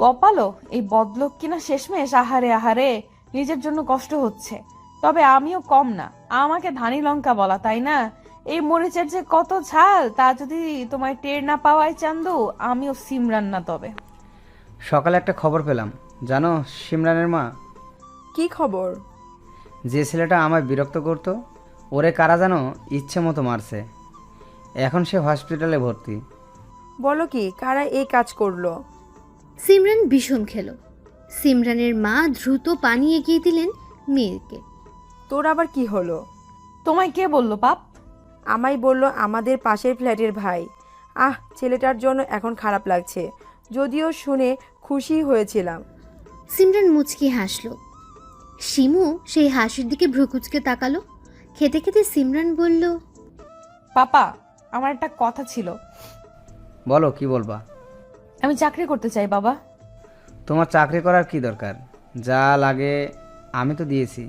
কপালো এই বদলোক কিনা শেষমেশ। আহারে আহারে, নিজের জন্য কষ্ট হচ্ছে, তবে আমিও কম না। আমাকে ধানি লঙ্কা বলা, তাই না? এই মরিচের যে কত ঝাল তা যদি তোমায় টের না পাওয়ায় চান্দু, আমিও সিমরান না। তবে সকালে একটা খবর পেলাম, জানো সিমরানের মা? কি খবর? যে ছেলেটা আমায় বিরক্ত করত, ওরে কারা যেন ইচ্ছে মতো মারছে। এখন সে হসপিটালে ভর্তি। বলো কি, কারা এই কাজ করলো? সিমরান বিষম খেলো। সিমরানের মা দ্রুত পানি এগিয়ে দিলেন মেয়েকে। তোর আবার কি হলো? তোমায় কে বললো পাপ? আমায় বলল আমাদের পাশের ফ্ল্যাটের ভাই। ছেলেটার জন্য এখন খারাপ লাগছে, যদিও শুনে খুশি হয়েছিলাম। সিমরান মুচকি হাসলো। শিমু সেই হাসির দিকে ভ্রুকুচকে তাকালো। খেতে খেতে সিমরান বলল, পাপা, আমার একটা কথা ছিল। বলো, কি বলবা? আমি চাকরি করতে চাই বাবা। তোমার চাকরি করার কি দরকার? যা লাগে আমি তো দিয়েছি।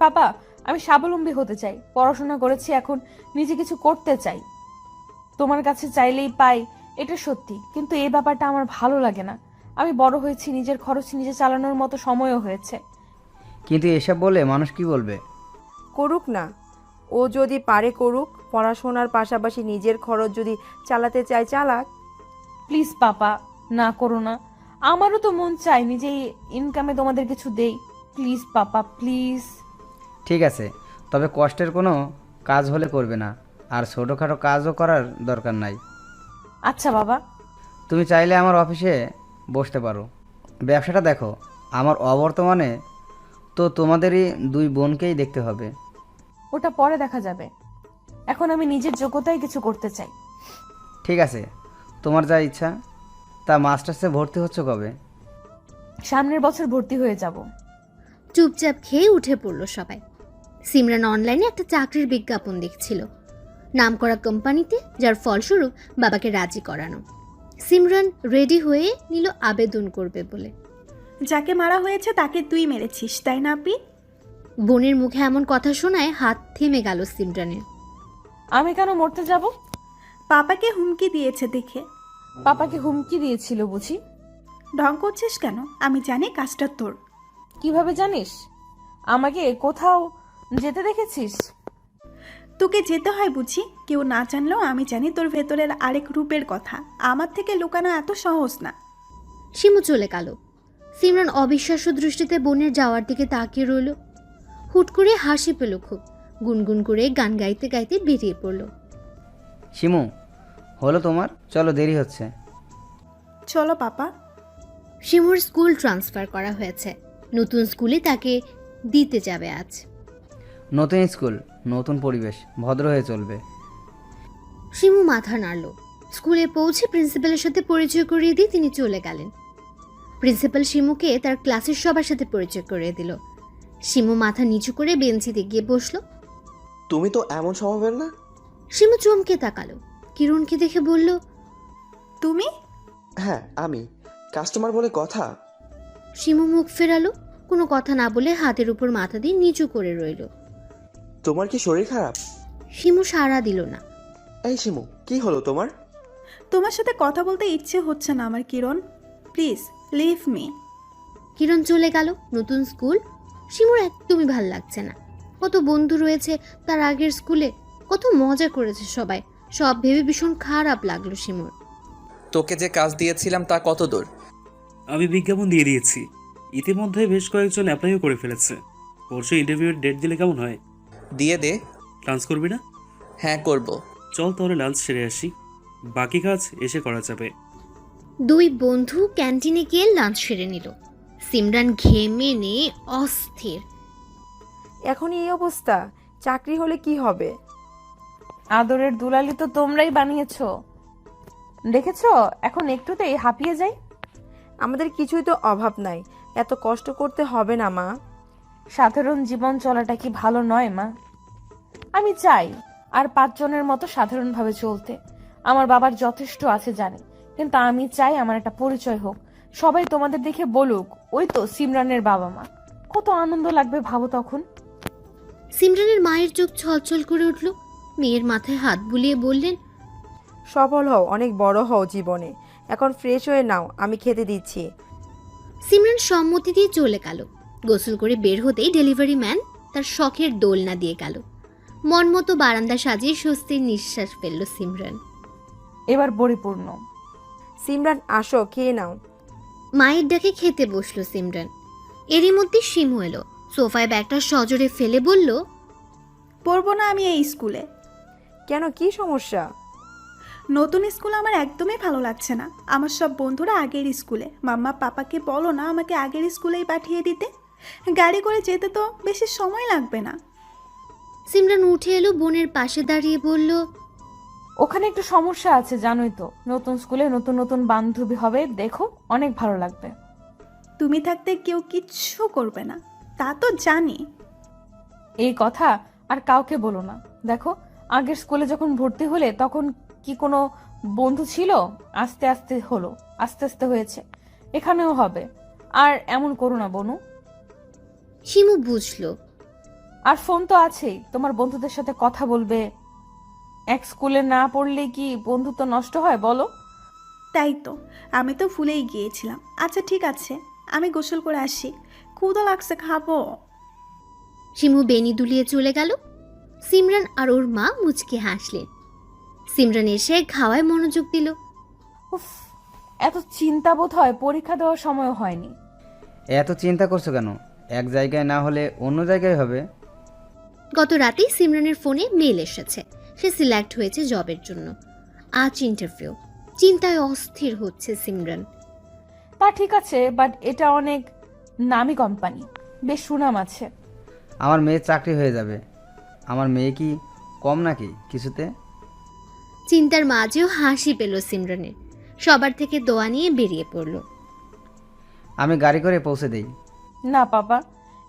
পাপা, আমি স্বাবলম্বী হতে চাই। পড়াশোনা করেছি, এখন নিজে কিছু করতে চাই। তোমার কাছে চাইলেই পাই, এটা সত্যি, কিন্তু এই ব্যাপারটা আমার ভালো লাগে না। আমি বড় হয়েছি, নিজের খরচ নিজে চালানোর মতো সময়ও হয়েছে। কিন্তু এসব বলে মানুষ কি বলবে? করুক না, ও যদি পারে করুক। পড়াশোনার পাশাপাশি নিজের খরচ যদি চালাতে চায় চালাক। প্লিজ পাপা, না করো না। আমারও তো মন চায় নিজেই ইনকামে তোমাদের কিছু দেই। Please papa, please. ঠিক আছে, তবে কষ্টের কোনো কাজ হলে করবে না, আর ছোটোখাটো কাজও করার দরকার নাই। আচ্ছা বাবা। তুমি চাইলে আমার অফিসে বসতে পারো। ব্যবসাটা দেখো, আমার অবর্তমানে তো তোমাদেরই দুই বোনকেই দেখতে হবে। ওটা পরে দেখা যাবে, এখন আমি নিজের যোগ্যতায় কিছু করতে চাই। ঠিক আছে, তোমার যা ইচ্ছা। তা মাস্টার্সে ভর্তি হচ্ছ কবে? সামনের বছর ভর্তি হয়ে যাব। চুপচাপ খেয়ে উঠে পড়ল সবাই। সিমরান অনলাইনে একটা চাকরির বিজ্ঞাপন দেখছিল, নামকরা কোম্পানিতে, যার ফলস্বরূপ বাবাকে রাজি করানো। সিমরান রেডি হয়ে নিল আবেদন করবে বলে। যাকে মারা হয়েছে তাকে তুই মেরেছিস, তাই না আপি? বোনের মুখে এমন কথা শোনায় হাত থেমে গেল সিমরানের। আমি কেন মরতে যাব? পাপাকে হুমকি দিয়েছে দেখে। পাপাকে হুমকি দিয়েছিল বুঝি? ঢং করছিস কেন? আমি জানি কাজটা তোর। কিভাবে জানিস? আমাকে কোথাও যেতে দেখেছিস? তোকে যেতে হয় বুঝি? কেউ না জানলেও আমি জানি তোর ভেতরের আরেক রূপের কথা। আমার থেকে লুকানো এত সহজ না। শিমু চলে গেল। সিমরান অবিশ্বাস্য দৃষ্টিতে বোনের যাওয়ার দিকে তাকিয়ে রইল। হুট করে হাসি পেল খুব। গুনগুন করে গান গাইতে গাইতে বেরিয়ে পড়ল। শিমু, হলো তোমার? চলো, দেরি হচ্ছে। চলো পাপা। শিমুর স্কুল ট্রান্সফার করা হয়েছে, নতুন স্কুলে তাকে দিতে যাবে আজ। নতুন স্কুল, নতুন পরিবেশ, ভদ্র হয়ে চলবে। শিমু মাথা নাড়ল। স্কুলে পৌঁছে প্রিন্সিপালের সাথে পরিচয় করিয়ে দিয়ে তিনি চলে গেলেন। প্রিন্সিপাল শিমুকে তার ক্লাসের সবার সাথে পরিচয় করিয়ে দিল। শিমু মাথা নিচু করে বেঞ্চিতে গিয়ে বসলো। তুমি তো এমন স্বভাবের না। শিমু চমকে তাকালো। কিরণকে দেখে বলল, তুমি? হ্যাঁ আমি। কাস্টমার বলে কথা। শিমু মুখ ফেরালো। কোনো কথা না বলে হাতের উপর মাথা দিয়ে নিচু করে রইল। তোমার কি শরীর খারাপ? শিমু সাড়া দিল না। এই শিমু, কি হলো তোমার? তোমার সাথে কথা বলতে ইচ্ছে হচ্ছে না আমার কিরণ, প্লিজ লিভ মি। কিরণ চলে গেল। নতুন স্কুল শিমুর একদমই ভাল লাগছে না। কত বন্ধু রয়েছে তার আগের স্কুলে, কত মজা করেছে সবাই, সব ভেবে ভীষণ খারাপ লাগলো শিমুর। তোকে যে কাজ দিয়েছিলাম তা কত দূর? আমি বিজ্ঞাপন দিয়ে দিয়েছি, ইতিমধ্যে বেশ কয়েকজন অ্যাপ্লাইও করে ফেলেছে। পরশু ইন্টারভিউয়ের ডেট দিলে কেমন হয়? দিয়ে দে। লাঞ্চ করবি না? হ্যাঁ করব। চল তাহলে লাঞ্চ সেরে আসি, বাকি কাজ এসে করা যাবে। দুই বন্ধু ক্যান্টিনে গিয়ে লাঞ্চ সেরে নিল। সিমরান ঘেমে নিয়ে অস্থির। এখনই এই অবস্থা, চাকরি হলে কি হবে? আদরের দুলালি তো তোমরাই বানিয়েছো, দেখেছো? এখন একটুতেই হাঁপিয়ে যাই। আমাদের কিছুই তো অভাব নাই, এত কষ্ট করতে হবে না মা। সাধারণ জীবন চলাটা কি ভালো নয় মা? আমি চাই আর 5 জনের মতো সাধারণভাবে চলতে। আমার বাবার যথেষ্ট আছে জানি, কিন্তু আমি চাই আমার একটা পরিচয় হোক, সবাই তোমাদের দেখে বলুক ওই তো সিমরানের বাবা মা। কত আনন্দ লাগবে ভাবো তখন। সিমরানের মায়ের চোখ ছলছল করে উঠল। মেয়ের মাথায় হাত বুলিয়ে বললেন, সফল হও, অনেক বড় হও জীবনে। এখন ফ্রেশ হয়ে নাও, আমি খেতে দিচ্ছি। সিমরান সম্মতি দিয়ে চলে গেল। গোসল করে বের হতেই ডেলিভারি ম্যান তার শখের দোলনা দিয়ে গেল। মন মতো বারান্দা সাজিয়ে স্বস্তির নিঃশ্বাস ফেলল সিমরান। এবার পরিপূর্ণ। সিমরান আসো, খেয়ে নাও। মায়ের ডাকে খেতে বসলো সিমরান। এরই মধ্যে শিমু এলো। সোফায় ব্যাগটা সজোরে ফেলে বলল, পড়বো না আমি এই স্কুলে। কেন, কি সমস্যা? নতুন স্কুল আমার একদমই ভালো লাগছে না। আমার সব বন্ধুরা আগের স্কুলে। মাম্মা পাপাকে বলো না আমাকে আগের স্কুলেই পাঠিয়ে দিতে, গাড়ি করে যেতে তো বেশি সময় লাগবে না। সিমরান উঠে এলো, বোনের পাশে দাঁড়িয়ে বলল, ওখানে একটু সমস্যা আছে জানোই তো। নতুন স্কুলে নতুন নতুন বান্ধবী হবে, দেখো অনেক ভালো লাগবে। তুমি থাকতে কেউ কিচ্ছু করবে না, তা তো জানি। এই কথা আর কাউকে বলো না। দেখো আগের স্কুলে যখন ভর্তি হলে তখন কি কোনো বন্ধু ছিল? আস্তে আস্তে হলো, আস্তে আস্তে হয়েছে, এখানেও হবে। আর এমন করো না বনু। শিমু বুঝলো। আর ফোন তো আছেই, তোমার বন্ধুদের সাথে কথা বলবে। এক স্কুলে না পড়লে কি বন্ধুত্ব নষ্ট হয় বলো? তাই তো, আমি তো ভুলেই গিয়েছিলাম। আচ্ছা ঠিক আছে, আমি গোসল করে আসি, ক্ষুধা লাগছে, খাবো। শিমু বেনি দুলিয়ে চলে গেল। সিমরান আর ওর মা মুচকে হাসলেন। সিমরান এসে খাওয়ায় মনোযোগ দিল। উফ, এত চিন্তা বোধ হয় পরীক্ষা দেওয়ার সময় হয়নি। এত চিন্তা করছো কেন? এক জায়গায় না হলে অন্য জায়গায় হবে। গত রাতেই সিমরানের ফোনে মেল এসেছে, সে সিলেক্ট হয়েছে জবের জন্য। আজ ইন্টারভিউ। চিন্তায় অস্থির হচ্ছে সিমরান। তা ঠিক আছে, বাট এটা অনেক নামি কোম্পানি, বেশ সুনাম আছে। আমার মেয়ের চাকরি হয়ে যাবে। আমার মেয়ে কি কম নাকি কিছুতে? চিন্তার মাঝেও হাসি পেল সিমরানের। সবার থেকে দোয়া নিয়ে বেরিয়ে পড়ল। আমি গাড়ি করে পৌঁছে দেই। না বাবা,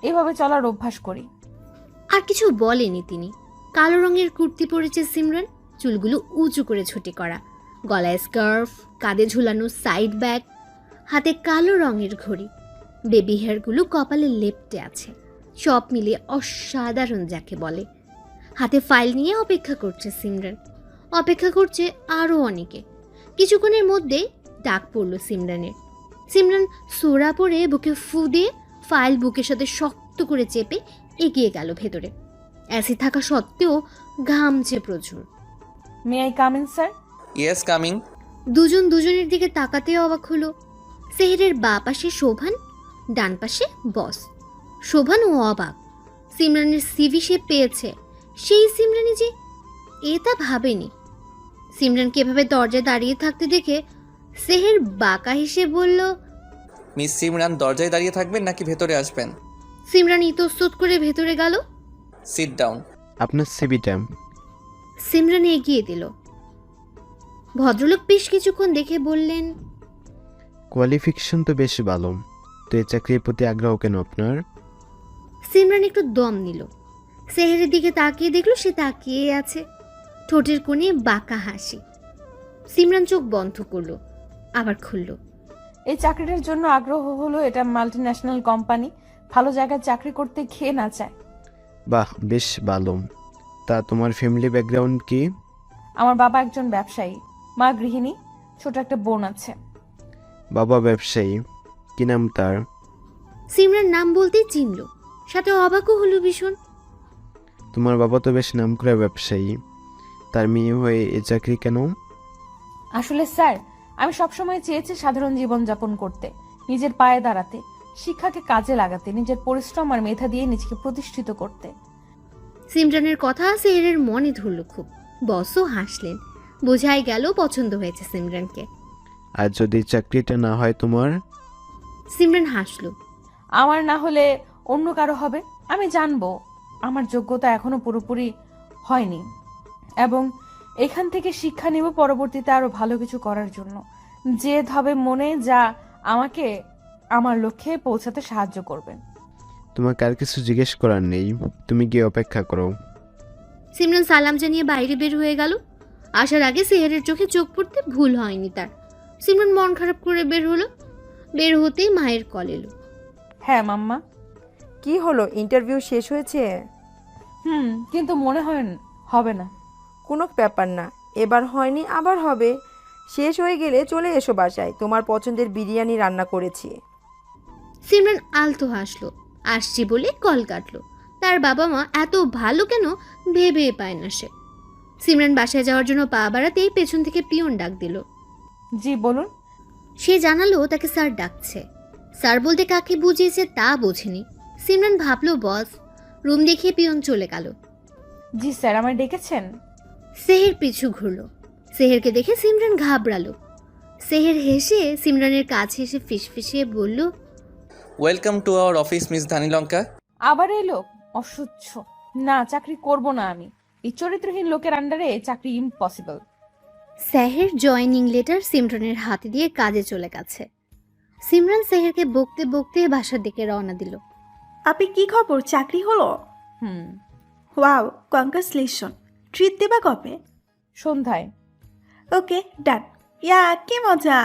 এভাবে চলার অভ্যাস করি। আর কিছু বলেনি তিনি। কালো রঙের কুর্তি পরেছে সিমরান, চুলগুলো উঁচু করে ছুটি করা, গলায় স্কার্ফ, কাঁধে ঝুলানো সাইড ব্যাগ, হাতে কালো রঙের ঘড়ি, বেবি হেয়ারগুলো কপালে লেপ্টে আছে। সব মিলিয়ে অসাধারণ যাকে বলে। হাতে ফাইল নিয়ে অপেক্ষা করছে সিমরান। অপেক্ষা করছে আরও অনেকে। কিছুক্ষণের মধ্যে ডাক পড়ল সিমরানের। সিমরান সোরা পরে বুকে ফু দিয়ে ফাইল বুকের সাথে শক্ত করে চেপে এগিয়ে গেল ভেতরে। অ্যাসি থাকা সত্ত্বেও ঘামছে প্রচুর। May I come in sir? Yes coming. দুজন দুজনের দিকে তাকাতে অবাক হলো। সেহেরের বা পাশে শোভান, ডান পাশে বস। শোভান ও অবাক। সিমরানের সিভি সে পেয়েছে, সেই সিমরানই যে, এ তা ভাবেনি। সিমরানকে এভাবে দরজায় দাঁড়িয়ে থাকতে দেখে সেহের বাঁকা হেসে বলল, মিস সিমরান দরজায় দাঁড়িয়ে থাকবেন নাকি ভেতরে আসবেন? সিমরান ইতস্তত করে ভেতরে গেল। Sit down. আপনার সিবিটা। সিমরান এগিয়ে দিল। ভদ্রলোক বেশ কিছুক্ষণ দেখে বললেন, কোয়ালিফিকেশন তো বেশ ভালো, তো এই চাকরির প্রতি আগ্রহ কেন আপনার? সিমরান একটু দম নিল। সেহেরের দিকে তাকিয়ে দেখলো সে তাকিয়ে আছে, ঠোঁটের কোণে বাঁকা হাসি। সিমরান চোখ বন্ধ করলো, আবার খুলল। এই চাকরিটার জন্য আগ্রহ হলো, এটা মাল্টি ন্যাশনাল কোম্পানি, ভালো জায়গায় চাকরি করতে খেয়ে না চায়। বাহ, বেশ ভালো। তা তোমার ফ্যামিলি ব্যাকগ্রাউন্ড কি? আমার বাবা একজন ব্যবসায়ী, মা গৃহিণী, ছোট একটা বোন আছে। বাবা ব্যবসায়ী, কি নাম তার? সিমরান নাম বলতেই চিনল, সাথে অবাকও হলো ভীষণ। তোমার বাবা তো বেশ নামকরা ব্যবসায়ী, তার মেয়ে হয়ে এ চাকরি কেন? আসলে স্যার, আমি সবসময় চেয়েছি সাধারণ জীবনযাপন করতে, নিজের পায়ে দাঁড়াতে, শিক্ষাকে কাজে লাগাতে, নিজের পরিশ্রম আর মেধা দিয়ে নিজেকে প্রতিষ্ঠিত করতে। সিমরানের কথা সেহেরের মনে ধরল খুব। বসও হাসলেন, বোঝাই গেল পছন্দ হয়েছে সিমরানকে। আর যদি চাকরিটা না হয় তোমার? সিমরান হাসল। আমার না হলে অন্য কারো হবে, আমি জানবো আমার যোগ্যতা এখনো পুরোপুরি হয়নি, এবং এখান থেকে শিক্ষা নেব পরবর্তীতে আরো ভালো কিছু করার জন্য। জেদ হবে মনে, যা আমাকে আমার লক্ষ্যে পৌঁছাতে সাহায্য করবে। তোমাকে আর কিছু জিজ্ঞেস করার নেই, তুমি গিয়ে অপেক্ষা করো। সিমরান সালাম জানিয়ে বাইরে বের হয়ে গেল। আসার আগে সেহেরের চোখে চোখ পড়তে ভুল হয়নি তার। সিমরান মন খারাপ করে বের হলো। বের হতেই মায়ের কল এলো। হ্যাঁ মাম্মা। কি হলো, ইন্টারভিউ শেষ হয়েছে? কিন্তু মনে হয় হবে না। কোনো ব্যাপার না, এবার হয়নি আবার হবে। শেষ হয়ে গেলে চলে এসো বাসায়, তোমার পছন্দের বিরিয়ানি রান্না করেছি। সিমরান আলতো হাসলো। আসছি বলে কল কাটলো। তার বাবা মা এত ভালো কেন ভেবে পায় না সে। সিমরান বাসায় যাওয়ার জন্য পা বাড়াতেই পেছন থেকে পিয়ন ডাক দিল। জি বলুন। সে জানালো তাকে স্যার ডাকছে। স্যার বলতে কাকে বুঝিয়েছে তা বোঝেনি। সিমরান ভাবলো বস। রুম দেখিয়ে পিয়ন চলে গেল। জি স্যার, আমায় ডেকেছেন? সেহের পিছু ঘুরলো। সেহেরকে দেখে সিমরান ঘাবড়ালো। সেহের হেসে সিমরানের কাছে এসে ফিসফিসিয়ে বলল, welcome to our office miss Dhanilanka. আবার এই লোক অসহ্য। না, চাকরি করব না আমি। এই চরিত্রহীন লোকের আন্ডারে চাকরি ইম্পসিবল। সেহের জয়েনিং লেটার সিমরানের হাতে দিয়ে কাজে চলে গেছে। সিমরান সেহেরকে বকতে বকতে বাসার দিকে রওনা দিল। আপনি কি খবর, চাকরি হলো? হুম। Wow, congratulation. ট্রিট দেবা কবে? সন্ধ্যায়। ওকে, ডান। ইয়া, কি মজা।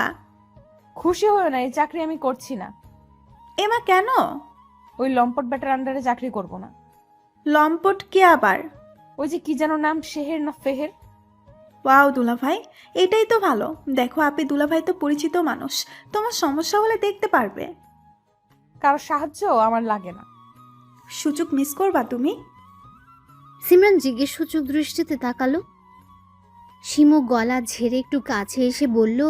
খুশি হয়েও না, এই চাকরি আমি করছি না। এমা, কেন? ওই লম্পট ব্যাটার আন্ডারে চাকরি করব না। লম্পট কে আবার? ওই যে কি যেন নাম, শেহের না ফেহের। ওয়াও দুলাভাই, এটাই তো ভালো। দেখো আপনি দুলাভাই তো পরিচিত মানুষ, তোমার সমস্যা হলে দেখতে পারবে। কারো সাহায্য আমার লাগে না। সুযোগ মিস করবা তুমি। সিমরান জিজ্ঞেসসূচক দৃষ্টিতে তাকালো। শিমু গলা ঝেড়ে একটু কাছে এসে বলল,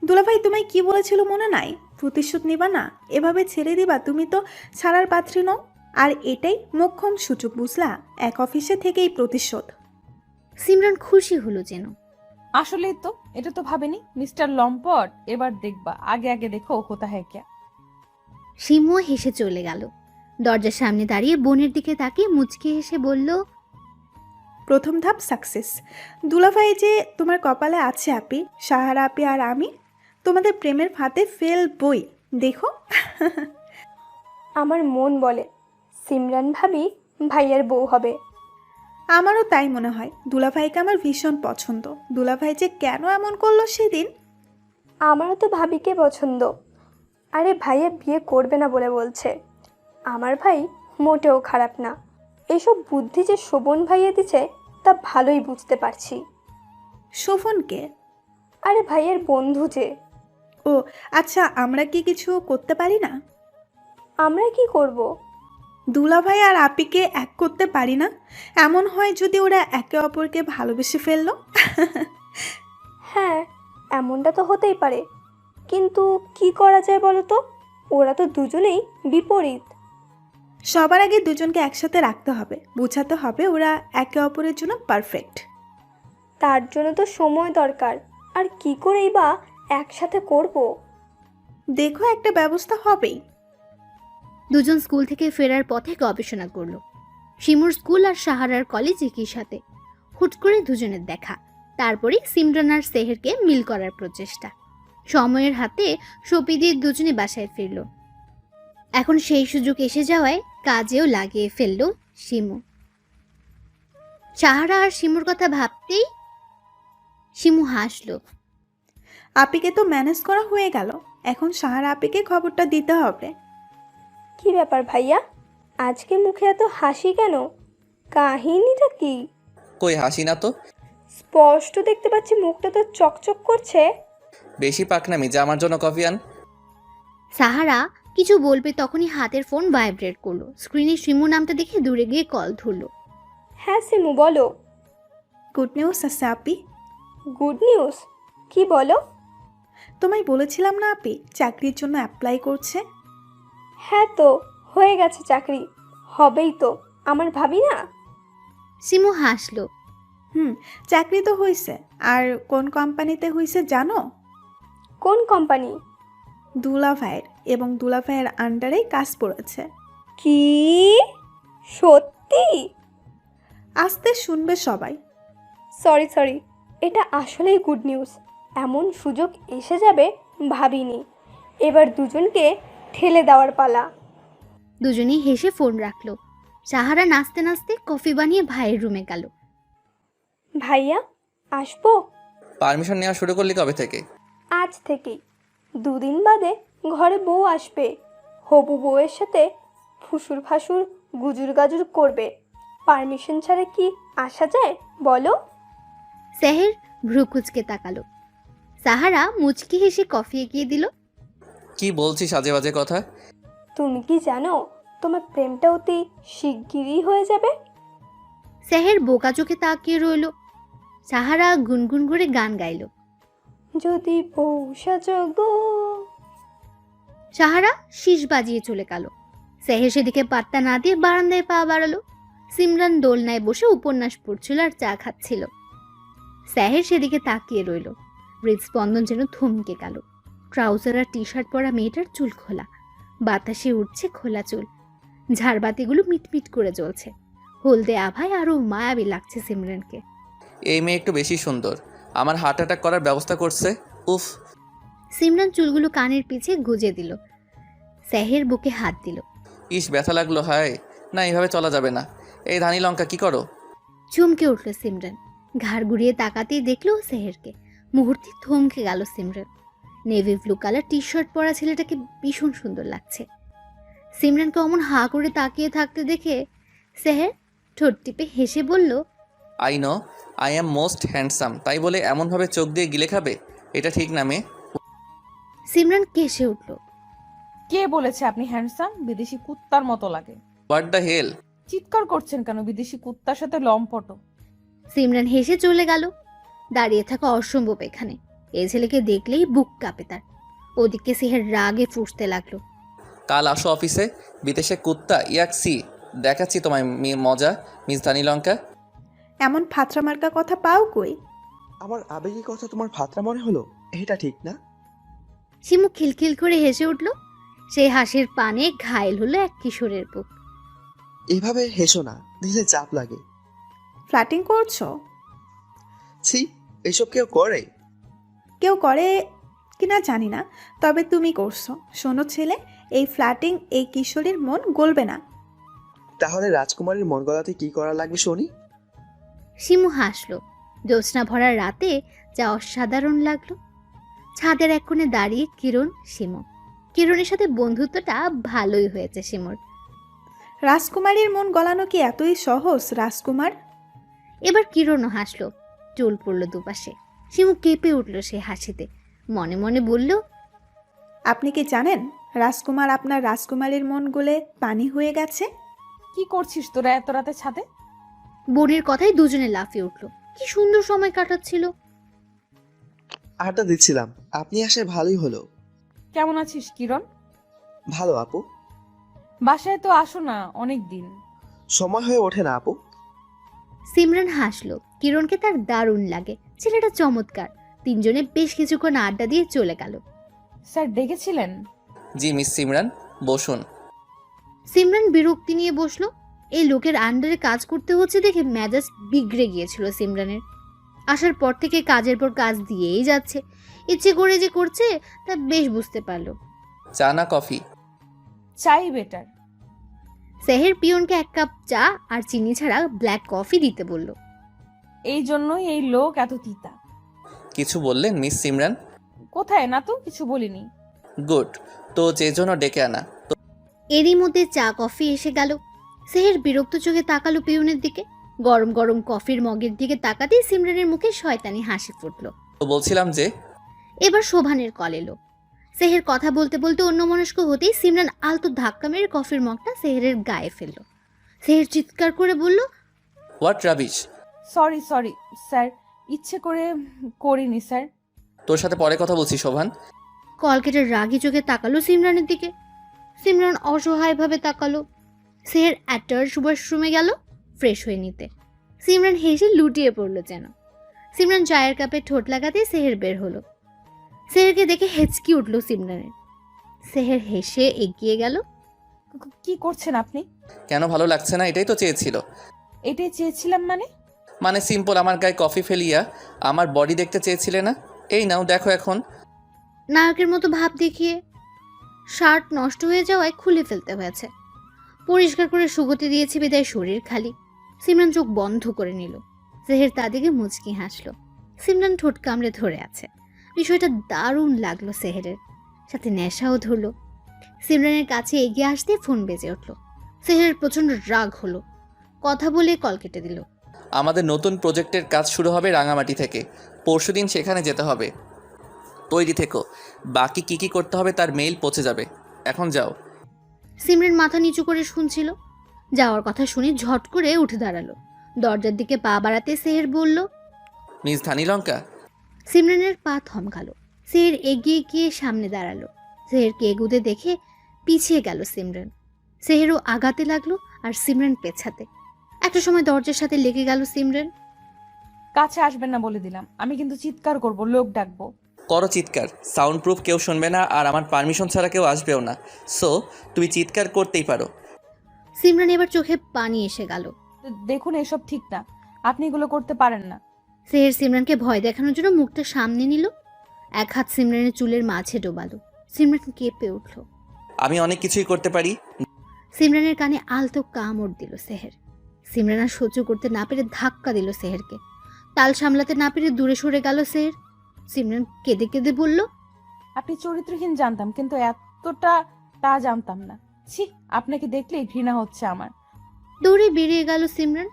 দুলাভাই তোমায় কি বলেছিল মনে নাই? প্রতিশোধ নিবা না, এভাবে ছেড়ে দিবা? তুমি তো ছাড়ার পাত্রী নও। আর এটাই মোক্ষম সুযোগ, বুঝলা? এক অফিসে থেকেই প্রতিশোধ। সিমরান খুশি হলো যেন। আসলেই তো, এটা তো ভাবেনি। মিস্টার লম্পট, এবার দেখবা, আগে আগে দেখো হোতা হ্যায় ক্যা। শিমু হেসে চলে গেল। দরজার সামনে দাঁড়িয়ে বোনের দিকে তাকিয়ে মুচকি হেসে বলল, প্রথম ধাপ সাকসেস। দুলাভাই যে তোমার কপালে আছে আপি, সাহারা আপি আর আমি তোমাদের প্রেমের ফাঁদে ফেলবই, দেখো। আমার মন বলে সিমরান ভাবি ভাইয়ার বউ হবে। আমারও তাই মনে হয়। দুলাভাইকে আমার ভীষণ পছন্দ। দুলাভাই যে কেন এমন করলো সেদিন। আমারও তো ভাবিকে পছন্দ। আরে ভাইয়া বিয়ে করবে না বলে বলছে। আমার ভাই মোটেও খারাপ না। এইসব বুদ্ধি যে শোভন ভাইয়া দিচ্ছে তা ভালোই বুঝতে পারছি। শোভনকে? আরে ভাইয়ের বন্ধু যে। ও আচ্ছা, আমরা কি কিছু করতে পারি না? আমরা কি করব? দুলাভাই আর আপিকে এক করতে পারি না? এমন হয় যদি ওরা একে অপরকে ভালোবেসে ফেললো। হ্যাঁ, এমনটা তো হতেই পারে, কিন্তু কি করা যায় বলো তো? ওরা তো দুজনেই বিপরীত। সবার আগে দুজনকে একসাথে রাখতে হবে, বোঝাতে হবে ওরা একে অপরের জন্য পারফেক্ট। তার জন্য তো সময় দরকার। আর কি করেই বা একসাথে করব? দেখো, একটা ব্যবস্থা হবেই। দুজন স্কুল থেকে ফেরার পথে গবেষণা করলো। শিমুর স্কুল আর সাহারার কলেজ একই সাথে। হুট করে দুজনের দেখা। তারপরেই সিমরান আর সেহেরকে মিল করার প্রচেষ্টা। সময়ের হাতে সঁপি দিয়ে দুজনে বাসায় ফিরল। এখন সেই সুযোগ এসে যাওয়ায় কাজেও লাগিয়ে ফেলল শিমু। সাহারা আর শিমুর কথা ভাবতেই শিমু হাসল। আপিকে তো ম্যানেজ করা হয়ে গেল, এখন সাহারা আপিকে খবরটা দিতে হবে। কি ব্যাপার ভাইয়া, আজকে মুখে এত হাসি কেন? কাহিনীটা কি? কই হাসি না তো। স্পষ্ট দেখতে পাচ্ছি মুখটা তো চকচক করছে। বেশি পাকনামি, যা আমার জন্য কফি আন। সাহারা কিছু বলবে তখনই হাতের ফোন ভাইব্রেট করলো। স্ক্রিনে শিমু নামটা দেখে দূরে গিয়ে কল ধরলো। হ্যাঁ সিমু বলো। গুড নিউজ আছে আপি। Good news? কি বলো? তোমায় বলেছিলাম না আপি চাকরির জন্য অ্যাপ্লাই করছে। হ্যাঁ তো হয়ে গেছে চাকরি, হবেই তো, আমার ভাবি না। শিমু হাসলো। চাকরি তো হয়েছে। আর কোন কোম্পানিতে হয়েছে জানো? কোন কোম্পানি? দুলাভাইয়ের, এবং দুলাভাইয়ের আন্ডারেই কাজ পড়েছে। কি সত্যি? আস্তে শুনবে সবাই। সরি, এটা আসলেই গুড নিউজ। এমন সুযোগ এসে যাবে ভাবিনি। এবার দুজনকে ঠেলে দেওয়ার পালা। দুজনেই হেসে ফোন রাখলো। সাহারা নাচতে নাচতে কফি বানিয়ে ভাইয়ের রুমে গেল। ভাইয়া আসবো? পারমিশন নেওয়া শুরু করলি কবে থেকে? আজ থেকেই। 2 দিন বাদে ঘরে বউ আসবে। হবু বউয়ের সাথে ফুসুর ফাসুর গুজুর গাজুর করবে। পারমিশন ছাড়া কি আসা যায় বলো? সেহের ভ্রু কুচকে তাকালো। সাহারা মুচকি হেসে কফি এগিয়ে দিল। কি বলছিস আজে বাজে কথা? তুমি কি জানো তোমার প্রেমটা অতি শিগগিরই হয়ে যাবে? সেহের বোকা চোখে তাকিয়ে রইল। সাহারা গুনগুন করে গান গাইল। যদি বউ সাজগো। সাহারা শীষ বাজিয়ে চলে গেল। সেহের সেদিকে পাত্তা না দিয়ে বারান্দায় পা বাড়ালো। সিমরান দোলনায় বসে উপন্যাস পড়ছিল আর চা খাচ্ছিল। সেহের সেদিকে তাকিয়ে রইল। হৃদস্পন্দন যেন থমকে গেল। ট্রাউজার আর টি শার্ট পরা মেয়েটার চুল খোলা, বাতাসে উঠছে খোলা চুল। ঝাড়বাতিগুলো মিটমিট করে জ্বলছে। হলদে আভায় আরো মায়াবী লাগছে সিমরানকে। এই মেয়ে একটু বেশি সুন্দর, আমার হার্ট অ্যাটাক করার ব্যবস্থা করছে। উফ। সিমরান চুলগুলো কানের পিছে গুজে দিল। সেহের বুকে হাত দিল। ইস ব্যথা লাগলো, হায় না, এইভাবে চলা যাবে না। এই ধানি লঙ্কা কি করো? চমকে উঠল সিমরান। ঘাড় ঘুরিয়ে তাকাতেই দেখলো সেহেরকে। মুহূর্তে থমকে গেল Simran. Navy blue colour T shirt পরা ছেলেটাকে ভীষণ সুন্দর লাগছে। সিমরানকে অমন হা করে তাকিয়ে থাকতে দেখে সেহের ঠোঁট টিপে হেসে বলল, I know I am most handsome, তাই বলে এমনভাবে চোখ দিয়ে গিলে খাবে? এটা ঠিক না মেয়ে। সিমরান কেসে উঠল। কে বলেছে আপনি হ্যান্ডসাম? বিদেশি কুত্তার মতো লাগে। What the hell? চিৎকার করছেন কেন? বিদেশি কুত্তার সাথে লম্পটো। সিমরান হেসে চলে গেল। দাঁড়িয়ে থাকা অসম্ভব এখানে। এই ছেলেকে দেখলেই বুক কাঁপে তার। ওদিকে সেহের রাগে ফুঁসতে লাগলো। কাল আসো অফিসে, বিদেশে কুত্তা ইয়াকসি দেখাচ্ছি তোমায় মজা, মিস ধানি লঙ্কা। এমন ফাত্রা মার্কা কথা পাও কই? আমার আবেগী কথা তোমার ভাত্রা মনে হলো? এটা ঠিক না। শিমু খিলখিল করে হেসে উঠল। সেই হাসির পানে ঘায়েল হলো এক কিশোরের বুক। এভাবে হেসো না, দিলে চাপ লাগে। ফ্ল্যাটিং করছো? ছি, এসব কেউ করে? কেউ করে কিনা জানি না, তবে তুমি করছো। শোনো ছেলে, এই ফ্ল্যাটিং এই কিশোরীর মন গলবে না। তাহলে রাজকুমারীর মন গলাতে কি করা লাগবে শুনি? শিমু হাসলো। জ্যোৎস্না ভরা রাতে যা অসাধারণ লাগলো। ছাদের এক কোণে দাঁড়িয়ে কিরণ, শিমু। কিরণের সাথে বন্ধুত্বটা ভালোই হয়েছে শিমুর। রাজকুমারীর মন গলানো কি এতই সহজ রাজকুমার? এবার কিরণও হাসলো। চুল পড়ল দুপাশে। শিমু কেঁপে উঠল সে হাসিতে। মনে মনে বলল, আপনি কি জানেন রাজকুমার আপনার রাজকুমারীর মন গলে পানি হয়ে গেছে? কি করছিস তোরা এত রাতে ছাদে? বোনের কথায় দুজনে লাফিয়ে উঠল। কি সুন্দর সময় কাটাচ্ছিল। আড্ডা দিচ্ছিলাম, আপনি আসে ভালোই হলো। কেমন আছিস কিরণ? ভালো আপু। বাসায় তো আসো না অনেক দিন। সময় হয়ে ওঠে না আপু। সিমরান হাসলো। কিরণকে তার দারুণ লাগে। ছেলেটা চমৎকার। তিনজনে বেশ কিছুক্ষণ আড্ডা দিয়ে চলে গেল। স্যার ডেকেছিলেন? জি মিস সিমরান, বসুন। সিমরান বিরক্তি নিয়ে বসলো। এই লোকের আন্ডারে কাজ করতে হচ্ছে দেখে মেজাজ বিগড়ে গিয়েছিল সিমরানের। আসার পর থেকে কাজের পর কাজ দিয়েই যাচ্ছে। ইচ্ছে করে যে করছে তা বেশ বুঝতে পারলো। চা না কফি? চাই বেটার। সেহের পিয়নকে 1 কাপ চা আর চিনি ছাড়া ব্ল্যাক কফি দিতে বলল। এই জন্যই এই লোক এত তিতা। কিছু বললেন মিস সিমরান? কোথায় না তো, কিছু বলিনি। গুড, তো যে জন্য ডেকে আনা। এরই মধ্যে চা কফি এসে গেল। সেহের বিরক্ত চোখে তাকালো পিয়নের দিকে। গরম গরম কফির মগের দিকে তাকাতেই সিমরানের মুখে শয়তানি হাসি ফুটলো। তো বলছিলাম যে এবার শোভানের কল এলো। সেহের কথা বলতে বলতে অন্যমনস্ক হতেই সিমরান আলতো ধাক্কা মেরে কফির মগটা সেহেরের গায়ে ফেললো। সেহের চিৎকার করে বলল, what rubbish. Sorry sorry sir, ইচ্ছে করে করিনি স্যার। তোর সাথে পরে কথা বলছি শোভান। কল কেটে রাগি চোখে তাকালো সিমরানের দিকে। সিমরান অসহায়ভাবে তাকালো। সেহের অ্যাটাচ ওয়াশরুমে গেল ফ্রেশ হয়ে নিতে। সিমরান হেসে লুটিয়ে পড়লো যেন। সিমরান চায়ের কাপে ঠোঁট লাগাতেই সেহের বের হলো। সেহেরকে দেখে হেঁচকি উঠল সিমরানের। সেহের হেসে এগিয়ে গেল। কি করছেন আপনি? কেন ভালো লাগছে না? এটাই তো চেয়েছিল। এটাই চেয়েছিলাম মানে? মানে সিম্পল, আমার গায়ে কফি ফেলিয়া আমার বডি দেখতে চেয়েছিলে না? এই নাও দেখো এখন। নায়কের মতো ভাব দেখিয়ে শার্ট নষ্ট হয়ে যাওয়ায় খুলে ফেলতে হয়েছে। পরিষ্কার করে শুকোতে দিয়েছি বিদায় শরীর খালি। সিমরান চোখ বন্ধ করে নিল। সেহের তা দিকে মুচকি হাসলো। সিমরান ঠোঁট কামড়ে ধরে আছে। বিষয়টা দারুণ লাগলো সেহেরের, সাথে নেশাও ধরলো। সিমরানের কাছে এগিয়ে আসতে ফোন বেজে উঠল। সেহেরের প্রচণ্ড রাগ হলো। কথা বলে কল কেটে দিল। আমাদের নতুন প্রজেক্টের কাজ শুরু হবে রাঙামাটি থেকে। পরশুদিন সেখানে যেতে হবে। তৈরি থেকো। বাকি কি কি করতে হবে তার মেইল পৌঁছে যাবে। এখন যাও। সিমরান মাথা নিচু করে শুনছিল। যাওয়ার কথা শুনে ঝট করে উঠে দাঁড়ালো। দরজার দিকে পা বাড়াতে সেহের বলল, মিস ধানীলঙ্কা। সিমরানের পা থমকালো। সেহের এগিয়ে গিয়ে সামনে দাঁড়ালো। সেহেরকে এগুতে দেখে পিছিয়ে গেল সিমরান। সেহেরও আগাতে লাগলো আর সিমরান পেছাতে। একটা সময় দরজার সাথে লেগে গেল সিমরান। কাছে আসবেন না বলে দিলাম। আমি কিন্তু চিৎকার করব, লোক ডাকবো। করো চিৎকার, সাউন্ড প্রুফ, কেউ শুনবে না আর আমার পারমিশন ছাড়া কেউ আসবেও না। সো তুমি চিৎকার করতেই পারো। সিমরান এবার চোখে পানি এসে গেল। দেখুন এসব ঠিক না, আপনি এগুলো করতে পারেন না। সেহের সিমরানকে ভয় দেখানোর জন্য মুখটা সামনে নিল। এক হাত সিমরানের চুলের মাঝে ডোবালো। সিমরান কেঁপে উঠল। আমি অনেক কিছুই করতে পারি। সিমরানের কানে আলতো কামড় দিল সেহের। সিমরান আর সহ্য করতে না পেরে ধাক্কা দিল সেহেরকে। তাল সামলাতে না পেরে দূরে সরে গেল সেহের। সিমরান কেঁদে কেঁদে বলল, আপনি চরিত্রহীন জানতাম, কিন্তু এতটা তা জানতাম না। ছি, আপনাকে দেখলেই ঘৃণা হচ্ছে আমার। দৌড়ে বেরিয়ে গেল সিমরান।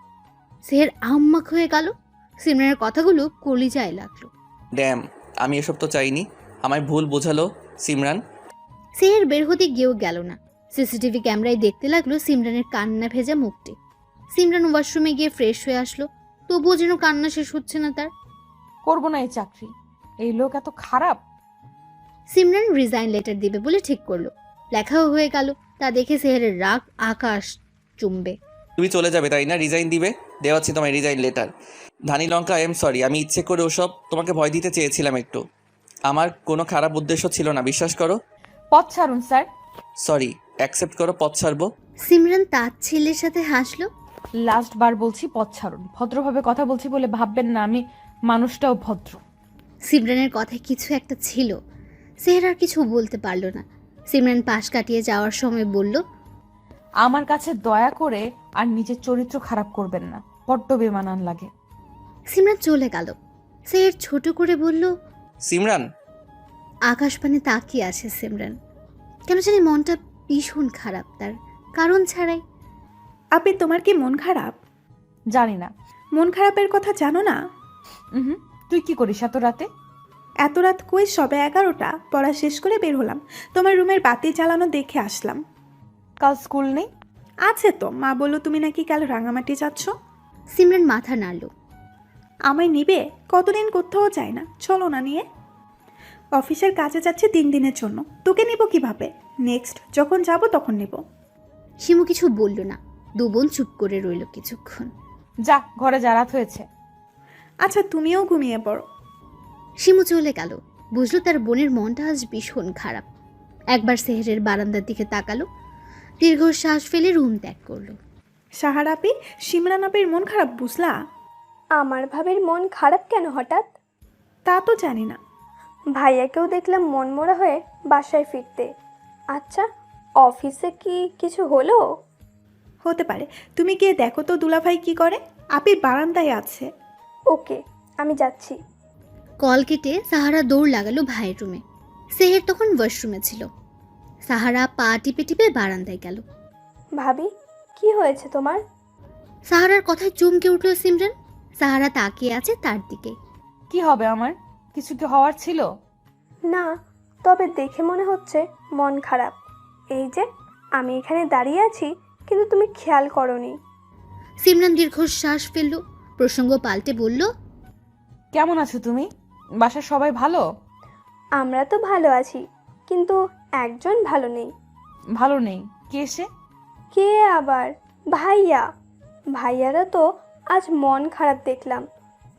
সেহের আহম্মক হয়ে গেল। সিমরানের কথাগুলো কলিজায় লাগলো। ড্যাম, আমি এসব তো চাইনি। আমায় ভুল বোঝালো সিমরান। সেহের বের হতে গিয়েও গেল না। সিসিটিভি ক্যামেরায় দেখতে লাগলো সিমরানের কান্না ভেজা মুখটি। সিমরান ওয়াশরুমে গিয়ে ফ্রেশ হয়ে আসলো। তবুও যেন কান্না শেষ হচ্ছে না তার। করবো না এই চাকরি। এই লোক এত খারাপ। সিমরান রিজাইন লেটার দিবে বলে ঠিক করলো। লেখাও হয়ে গেল। তা দেখে সেহেরের রাগ আকাশ চুম্বে। তুমি চলে যাবে তাই না? রিজাইন দিবে? দেওয়াচ্ছি তোমায় resign letter. Dhanilanka, I am sorry. আমি ইচ্ছে করে ওসব তোমাকে ভয় দিতে চেয়েছিলাম একটু। আমার কোনো খারাপ উদ্দেশ্য ছিল না, বিশ্বাস করো। পথ ছাড়ুন স্যার। সরি, অ্যাকসেপ্ট করো, পথ ছাড়বো। সিমরান তার ছেলের সাথে হাসলো। লাস্ট বার বলছি, পথ ছাড়ুন। ভদ্রভাবে কথা বলছি বলে ভাববেন না আমি মানুষটাও ভদ্র। সিমরানের কথায় কিছু একটা ছিল। সেহের আর কিছু বলতে পারলো না। সিমরান পাশ কাটিয়ে যাওয়ার সময় বলল, আমার কাছে দয়া করে আর নিজের চরিত্র খারাপ করবেন না, বড্ড বেমানান লাগে। সিমরান চলে গেল। সেহের ছোট করে বলল, সিমরান। আকাশপানে তাকিয়ে আছে সিমরান। কেন জানি মনটা ভীষণ খারাপ তার, কারণ ছাড়াই। আপনি তোমার কি মন খারাপ? জানি না। মন খারাপের কথা জানো না? তুই কি করিস এত রাতে? এত রাত কই, সবে 11টা। পড়া শেষ করে বের হলাম। তোমার রুমের বাতি জ্বালানো দেখে আসলাম। কাল স্কুল নেই? আছে তো, মা বললো তুমি নাকি কাল রাঙামাটি যাচ্ছ। সিমরান মাথা নাড়ল। আমায় নিবে? কতদিন কোথাও যায় না, চলো না নিয়ে। অফিসের কাজে যাচ্ছে 3 দিনের জন্য, তোকে নিব কিভাবে? নেক্সট যখন যাব তখন নিব। শিমু কিছু বলল না। দু বোন চুপ করে রইল কিছুক্ষণ। যা ঘরে, যা, রাত হয়েছে। আচ্ছা তুমিও ঘুমিয়ে পড়ো। শিমু চলে গেল। বুঝলো তার বোনের মনটা আজ ভীষণ খারাপ। একবার সেহেরের বারান্দার দিকে তাকালো। দীর্ঘশ্বাস ফেলে রুম ত্যাগ করলো। সাহার আপি, সিমরান আপির মন খারাপ বুঝলা? আমার ভাবির মন খারাপ কেন হঠাৎ? তা তো জানি না। ভাইয়াকেও দেখলাম মনমরা হয়ে বাসায় ফিরতে। আচ্ছা, অফিসে কি কিছু হলো? হতে পারে, তুমি গিয়ে দেখো তো দুলাভাই কি করে। আপি বারান্দায় আছে। ওকে, আমি যাচ্ছি। কল কেটে সাহারা দৌড় লাগালো ভাইয়ের রুমে। সেহের তখন ওয়াশরুমে ছিল। সাহারা পা টিপে টিপে বারান্দায় গেল। ভাবি, কি হয়েছে তোমার? সাহারার কথায় চমকে উঠল সিমরান। সাহারা তাকিয়ে আছে তার দিকে। কি হবে আমার? কিছু কি হওয়ার ছিল? না, তবে দেখে মনে হচ্ছে মন খারাপ। এই যে আমি এখানে দাঁড়িয়ে আছি, কিন্তু তুমি খেয়াল করনি। সিমরান দীর্ঘশ্বাস ফেলল। প্রসঙ্গ পাল্টে বলল, কেমন আছো তুমি? বাসার সবাই ভালো? আমরা তো ভালো আছি, কিন্তু একজন ভালো নেই। ভালো নেই? কে সে? কে আবার? ভাইয়া। ভাইয়ারা তো আজ মন খারাপ দেখলাম।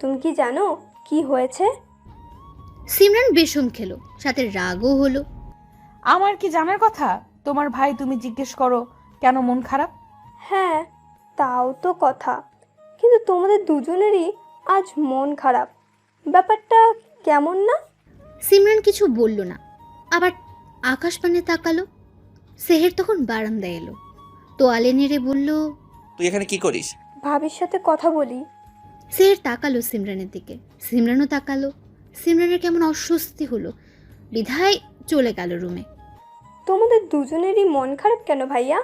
তুমি কি জানো কি হয়েছে? সিমরান বেশম খেলো, সাথে রাগও হলো। আমার কি জানার কথা? তোমার ভাই, তুমি জিজ্ঞেস করো কেন মন খারাপ। হ্যাঁ, তাও তো কথা, কিন্তু তোমাদের দুজনেরই আজ মন খারাপ। ব্যাপারটা কেমন না? সিমরান কিছু বলল না, আবার আকাশ পানে তাকালো। সেহের তখন বারান্দায় এলো, তোয়ালে নেড়ে বলল, তুই এখানে কি করিস? ভাবির সাথে কথা বলি। সেহের তাকালো সিমরানের দিকে, সিমরানও তাকালো। সিমরানের কেমন অস্বস্তি হলো, বিধায় চলে গেল রুমে। তোমাদের দুজনেরই মন খারাপ কেন ভাইয়া?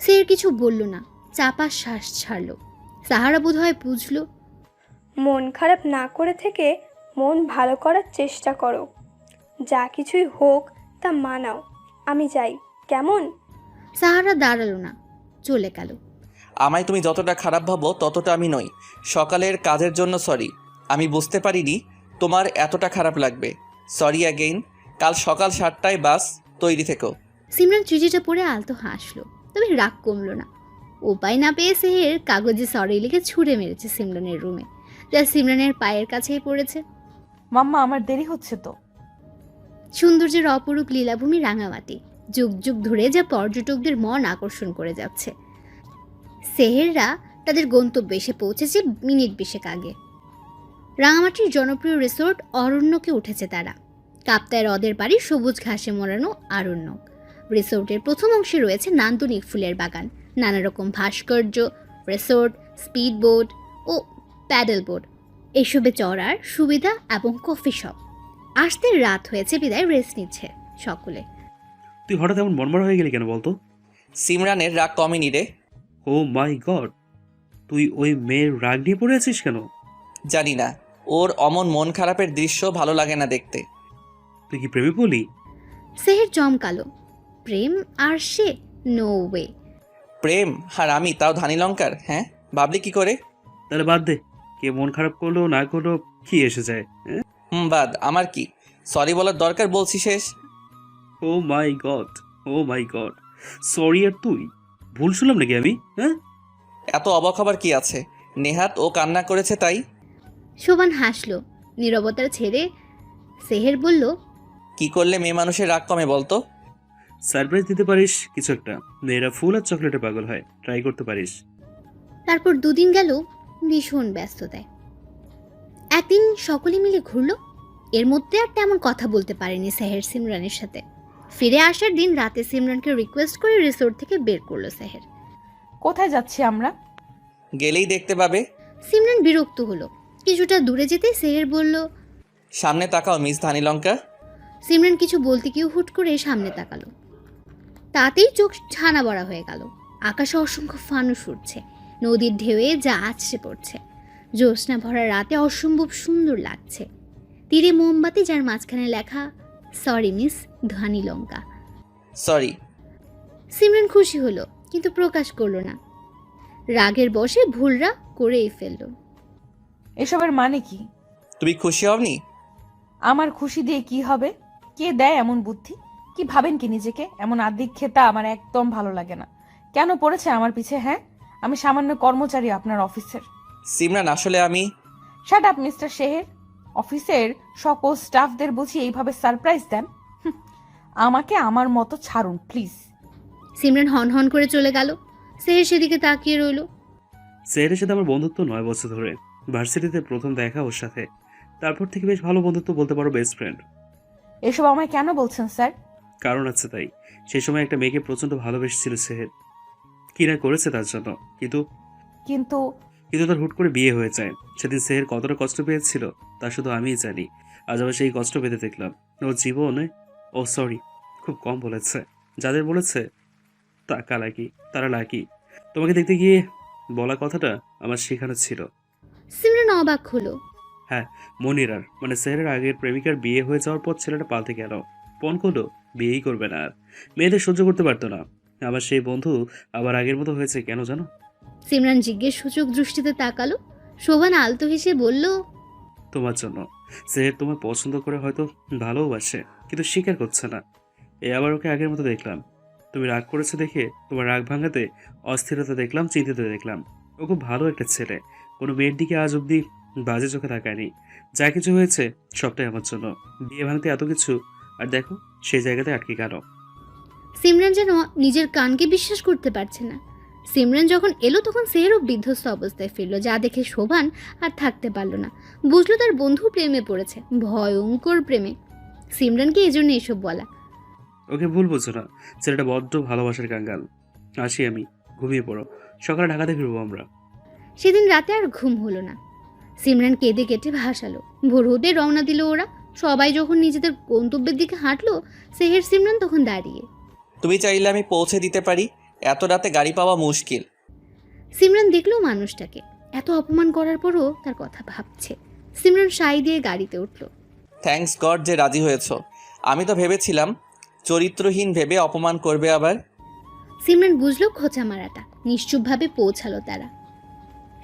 সেহের কিছু বলল না, চাপা শ্বাস ছাড়লো। সাহারা বোধহয় বুঝলো। মন খারাপ না করে থেকে মন ভালো করার চেষ্টা করো। যা কিছুই হোক তা মানাও। আমি যাই, কেমন? সাহারা দাঁড়ালো না, চলে গেল। আমায় তুমি যতটা খারাপ ভাবো ততটা আমি নই। সকালের কাজের জন্য সরি, আমি বুঝতে পারিনি তোমার এতটা খারাপ লাগবে। Sorry again. কাল সকাল 7টায় বাস, তৈরি থেকো। সিমরান চিঠিটা পড়ে আলতো হাসলো, তবে রাগ কমলো না। উপায় না পেয়ে সেহের কাগজে সরি লিখে ছুঁড়ে মেরেছে সিমরানের রুমে, যা সিমরানের পায়ের কাছেই পড়েছে। মাম্মা, আমার দেরি হচ্ছে তো। সৌন্দর্যের অপরূপ লীলাভূমি রাঙামাটি, যুগ যুগ ধরে যা পর্যটকদের মন আকর্ষণ করে যাচ্ছে। সেহেররা তাদের গন্তব্যে এসে পৌঁছেছে মিনিট 20 আগে। রাঙামাটির জনপ্রিয় রিসোর্ট অরণ্যকে উঠেছে তারা। কাপ্তায় হ্রদের পাড়ে সবুজ ঘাসে মোড়ানো আরণ্যক। রিসোর্টের প্রথম অংশে রয়েছে নান্দনিক ফুলের বাগান, নানা রকম ভাস্কর্য, রিসোর্ট, স্পিড বোট ও প্যাডেল বোট, এসবে চড়ার সুবিধা এবং কফি শপ। আসতে রাত হয়েছে বিদায় রেস্ট নিচ্ছে সকলে। তুই হঠাৎ এমন মনমরা হয়ে গেলি কেন বলতো? সিমরানের রাগ কমেনি রে। ও মাই গড, তুই ওই মেয়ের রাগ নিয়ে পড়ে আছিস কেন? জানি না, ওর অমন মন খারাপের দৃশ্য ভালো লাগে না দেখতে। তুই কি প্রেমে বলি? সেহের চমকালো। প্রেম আর সে? No way. প্রেম আর আমি, তাও ধানি লঙ্কার? হ্যাঁ, ভাবলি কি করে? তাহলে বাদ দে, কে মন খারাপ করলো না করলো কি এসে যায়? বাদ, আমার কি? সরি বলার দরকার বলছি শেষ। ও মাই গড, ও মাই গড, সরি। আর তুই ভুল শুনলাম নাকি আমি? হ্যাঁ, এত অবাক হবার কি আছে? নেহাত ও কান্না করেছে তাই। শোভান হাসলো। নীরবতার ছেড়ে সেহের বলল, কি করলে মেয়ে মানুষের রাগ কমে বলতো? সারপ্রাইজ দিতে পারিস কিছু একটা। মেয়েরা ফুল আর চকলেটে পাগল হয়, ট্রাই করতে পারিস। তারপর 2 দিন গেল ভীষণ ব্যস্ততায়। একদিন সকলে মিলে ঘুরলো। এর মধ্যে আর তেমন কথা বলতে পারেনি সেহের সিমরানের সাথে। ফিরে আসার দিন রাতে সিমরানকে রিকোয়েস্ট করে রিসোর্ট থেকে বের করলো সেহের। কোথায় যাচ্ছি আমরা? গেলেই দেখতে পাবে। সিমরান বিরক্ত হলো। কিছুটা দূরে যেতে সেহের বলল, সামনে তাকাও মিস ধানি লঙ্কা। সিমরান কিছু বলতে গিয়ে হুট করে সামনে তাকালো। তাতেই চোখ ছানা বড়া হয়ে গেল। আকাশে অসংখ্য ফানুস উঠছে, নদীর ঢেউয়ে যা আছড়ে পড়ছে। জ্যোৎস্না ভরা রাতে অসম্ভব সুন্দর লাগছে। তীরে মোমবাতি, যার মাঝখানে লেখা সরি মিস ধানি লঙ্কা। সরি। সিমরান খুশি হলো, কিন্তু প্রকাশ করলো না। রাগের বশে ভুলরা করেই ফেলল। এসবের মানে কি? তুমি খুশি হওনি? আমার খুশি দিয়ে কি হবে? কে দেয় এমন বুদ্ধি? কি ভাবেন কি নিজেকে? এমন আদিক খেতা আমার একদম ভালো লাগে না। কেন পড়েছে আমার পিছে? হ্যাঁ, আমি সামান্য কর্মচারী আপনার অফিসের। সিমরান, আসলে আমি... শাট আপ মিস্টার শেহের। অফিসের সকল স্টাফদের বুঝি এইভাবে সারপ্রাইজ দেন? আমাকে আমার মতো ছাড়ুন প্লিজ। সিমরান হন হন করে চলে গেল। সেহের সেদিকে তাকিয়ে রইল। সেহেরের সাথে আমার বন্ধুত্ব 9 বছর ধরে। ভার্সিটিতে প্রথম দেখা ওর সাথে, তারপর থেকে বেশ ভালো বন্ধুত্ব, বলতে পারো বেস্ট ফ্রেন্ড। এসব আমায় কেন বলছেন স্যার? কারণ আছে তাই। সেই সময় একটা মেয়েকে প্রচণ্ড ভালোবেসেছিল সেহের, কি না করেছে তার জন্য। কিন্তু কিন্তু কিন্তু তার হুট করে বিয়ে হয়ে যায়। সেদিন সেহের কতটা কষ্ট পেয়েছিল তা শুধু আমিই জানি। আজ আবার সেই কষ্ট পেতে দেখলাম। ওর জীবনে, ও সরি, খুব কম বলেছে। যাদের বলেছে তারা লাকি। তোমাকে দেখতে গিয়ে বলা কথাটা আমার শেখানো ছিল। সিমরান অবাক হলো। হ্যাঁ, মনিরার মানে সেহেরের আগের প্রেমিকার বিয়ে হয়ে যাওয়ার পর ছেলেটা পাল্টে গেল। পণ করলো বিয়েই করবে না আর। মেয়েদের সহ্য করতে পারতো না। আমার সেই বন্ধু আবার আগের মতো হয়েছে কেন জানো? সিমরান জিজ্ঞেস সূচক দৃষ্টিতে তাকালো। শোভান আলতো হেসে বলল, তোমার জন্য। সেহের তোমায় পছন্দ করে হয়তো ভালোবাসে, কিন্তু স্বীকার করছে না। আবার ওকে আগের মতো দেখলাম। তুমি রাগ করেছো দেখে তোমার রাগ ভাঙাতে অস্থিরতা দেখলাম, চিন্তিত দেখলাম। ও খুব ভালো একটা ছেলে, কোনো মেয়ের দিকে আজ অব্দি বাজে চোখে তাকায়নি। যা কিছু হয়েছে সবটাই আমার জন্য। বিয়ে ভাঙতে এত কিছু, আর দেখো সেই জায়গাতে আটকে গেল। সিমরান যেন নিজের কানকে বিশ্বাস করতে পারছে না। সিমরান যখন এলো তখন সেহেরও বিধ্বস্ত অবস্থায় ফিরল, যা দেখে শোভান আর থাকতে পারল না। বুঝলো তার বন্ধু প্রেমে পড়েছে, ভয়ঙ্কর প্রেমে। সিমরানকে এই জন্য এসব বলা। ওকে ভুল বুঝো না, ছেলেটা বড্ড ভালোবাসার কাঙ্গাল। আসি আমি, ঘুমিয়ে পড়ো, সকালে ঢাকাতে ফিরবো আমরা। সেদিন রাতে আর ঘুম হলো না। সিমরান কেঁদে কেটে ভাসালো। ভোর হতে রওনা দিল ওরা। সবাই যখন নিজেদের গন্তব্যের দিকে হাঁটলো, সেহের সিমরান তখন দাঁড়িয়ে। তুমি চাইলে আমি পৌঁছে দিতে পারি, এত রাতে গাড়ি পাওয়া মুশকিল। সিমরান দেখলো মানুষটাকে, এত অপমান করার পরও তার কথা ভাবছে। সিমরান সাই দিয়ে গাড়িতে উঠল। থ্যাঙ্কস গড যে রাজি হয়েছ। আমি তো ভেবেছিলাম চরিত্রহীন ভেবে অপমান করবে আবার। সিমরান বুঝলো খোঁচা মারাটা। নিশ্চুপভাবে পৌঁছালো তারা।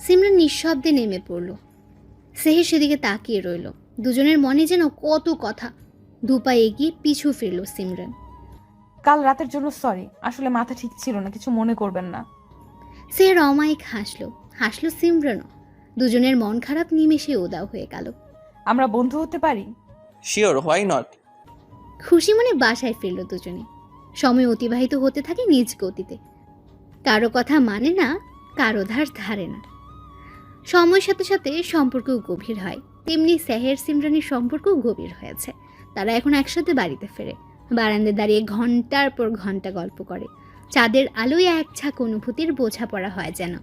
সিমরান নিঃশব্দে নেমে পড়ল। সেহের সেদিকে তাকিয়ে রইল। দুজনের মনে যেন কত কথা। দুপা এগিয়ে পিছু ফিরল সিমরান। কাল রাতের জন্য সরি, আসলে মাথা ঠিক ছিল না, কিছু মনে করবেন না। সেহের অমায়িক হাসলো সিমরানও। দুজনের মন খারাপ নিমেষে উদাও হয়ে গেল। আমরা বন্ধু হতে পারি? Sure, why not. খুশি মনে বাসায় ফিরল দুজনে। সময় অতিবাহিত হতে থাকে নিজ গতিতে। কারো কথা মানে না, কারো ধার ধারে না। সময়ের সাথে সাথে সম্পর্কও গভীর হয়। তেমনি সেহের সিমরানের সম্পর্কও গভীর হয়েছে। তারা এখন একসাথে বাড়িতে ফেরে। বারান্দায় দাঁড়িয়ে ঘন্টার পর ঘন্টা গল্প করে। চাঁদের আলোয় এক ছাক অনুভূতির বোঝাপড়া হয় যেন।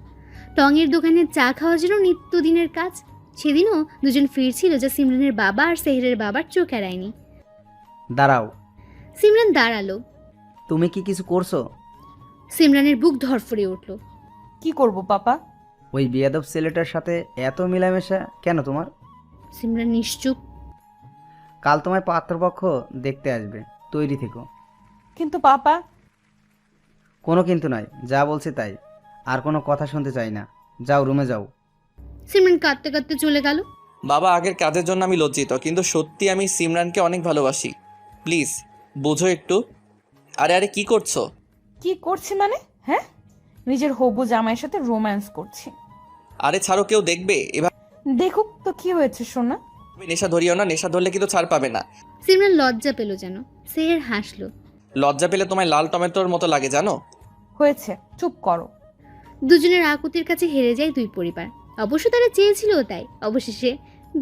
টঙের দোকানে চা খাওয়া যেন নিত্যদিনের কাজ। সেদিনও দুজন ফিরছিল, যা সিমরানের বাবা আর সেহেরের বাবার চোখ এড়ায়নি। দাঁড়াও। সিমরান দাঁড়ালো। তুমি কি কিছু করছো? সিমরানের বুক ধরফড়ে উঠল। কি করব পাপা? ওই বেয়াদব ছেলেটার সাথে এত মিলামেশা কেন তোমার? সিমরান নিশ্চুপ। কাল তোমায় পাত্রপক্ষ দেখতে আসবে, তৈরি থেকো। কিন্তু পাপা। কোনো কিন্তু নয়, যা বলছে তাই। আর কোনো কথা শুনতে চাই না। যাও, রুমে যাও। সিমরান কাঁদতে কাঁদতে চলে গেল। বাবা, আগের কাজের জন্য আমি লজ্জিত, কিন্তু সত্যি আমি সিমরানকে অনেক ভালোবাসি। প্লিজ বোঝো একটু। আরে আরে কি করছো? কি করছি মানে? হ্যাঁ, নিজের হবু জামাইয়ের সাথে রোম্যান্স করছি। আরে ছাড়ো, কেউ দেখবে। এভাবে দেখুক তো কি হয়েছে সোনা। নেশা ধরিও না, নেশা ধরলে কিন্তু ছাড় পাবে না। সিমরান লজ্জা পেল যেন। সেহের হাসলো। লজ্জা পেলে তোমায় লাল টমেটোর মতো লাগে জানো। হয়েছে, চুপ করো। দুজনের আকুতির কাছে হেরে যায় দুই পরিবার। অবশ্য তারা চেয়েছিল তাই। অবশেষে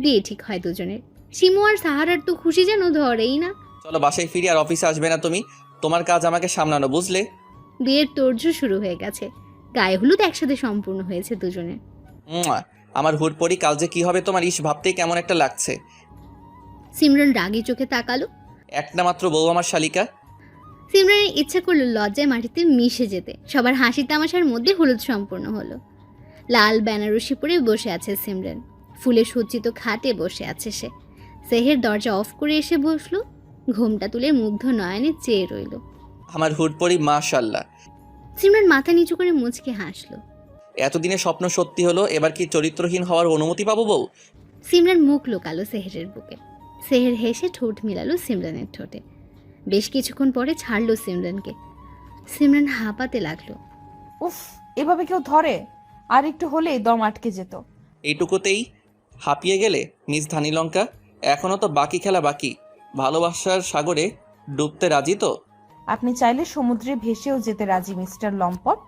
বিয়ে ঠিক হয় দুজনের। শিমু আর সাহারার তো খুশি যেন ধরেই না। চলো বাসায় ফিরি, আর অফিসে আসবে না তুমি। তোমার কাজ আমাকে সামলানো, বুঝলে? বিয়ের তোড়জোড় শুরু হয়ে গেছে। গায়ে হলুদ একসাথে সম্পূর্ণ হয়েছে দুজনের। আমার হুড়পড়ি, কাল যে কি হবে তোমার ইস ভাবতেই কেমন একটা লাগছে। সিমরান রাগী চোখে তাকালো। একটা মাত্র বউ আমার শালিকা। সিমরানের ইচ্ছা করলো লজ্জায় মাটিতে মিশে যেতে। সবার হাসি তামাশার মধ্যে হলুদ সম্পূর্ণ হলো। লাল বেনারসি পরে বসে আছে সিমরান। ফুলে সজ্জিত খাটে বসে আছে সে। সেহের দরজা অফ করে এসে বসলো। ঘোমটা তুলে মুগ্ধ নয়নে চেয়ে রইল। আমার হুড়পড়ি, মাশাআল্লাহ। সিমরান মাথা নিচু করে মুচকে হাসলো। এতদিনে স্বপ্ন সত্যি হলো, এবার কি চরিত্রহীন হওয়ার অনুমতি পাবো বউ? সিমরান মুখ লুকালো সেহেরের বুকে। সেহের হেসে ঠোঁট মিলালো সিমরানের ঠোঁটে। বেশ কিছুক্ষণ পরে ছাড়লো সিমরানকে। সিমরান হাঁপাতে লাগলো। উফ, এভাবে কেউ ধরে? আর একটু হলেই দম আটকে যেত। এইটুকুতেই হাঁপিয়ে গেলে মিস ধানিলঙ্কা? এখনো তো বাকি খেলা বাকি। ভালোবাসার সাগরে ডুবতে রাজি তো? আপনি চাইলে সমুদ্রে ভেসেও যেতে রাজি মিস্টার লম্পট।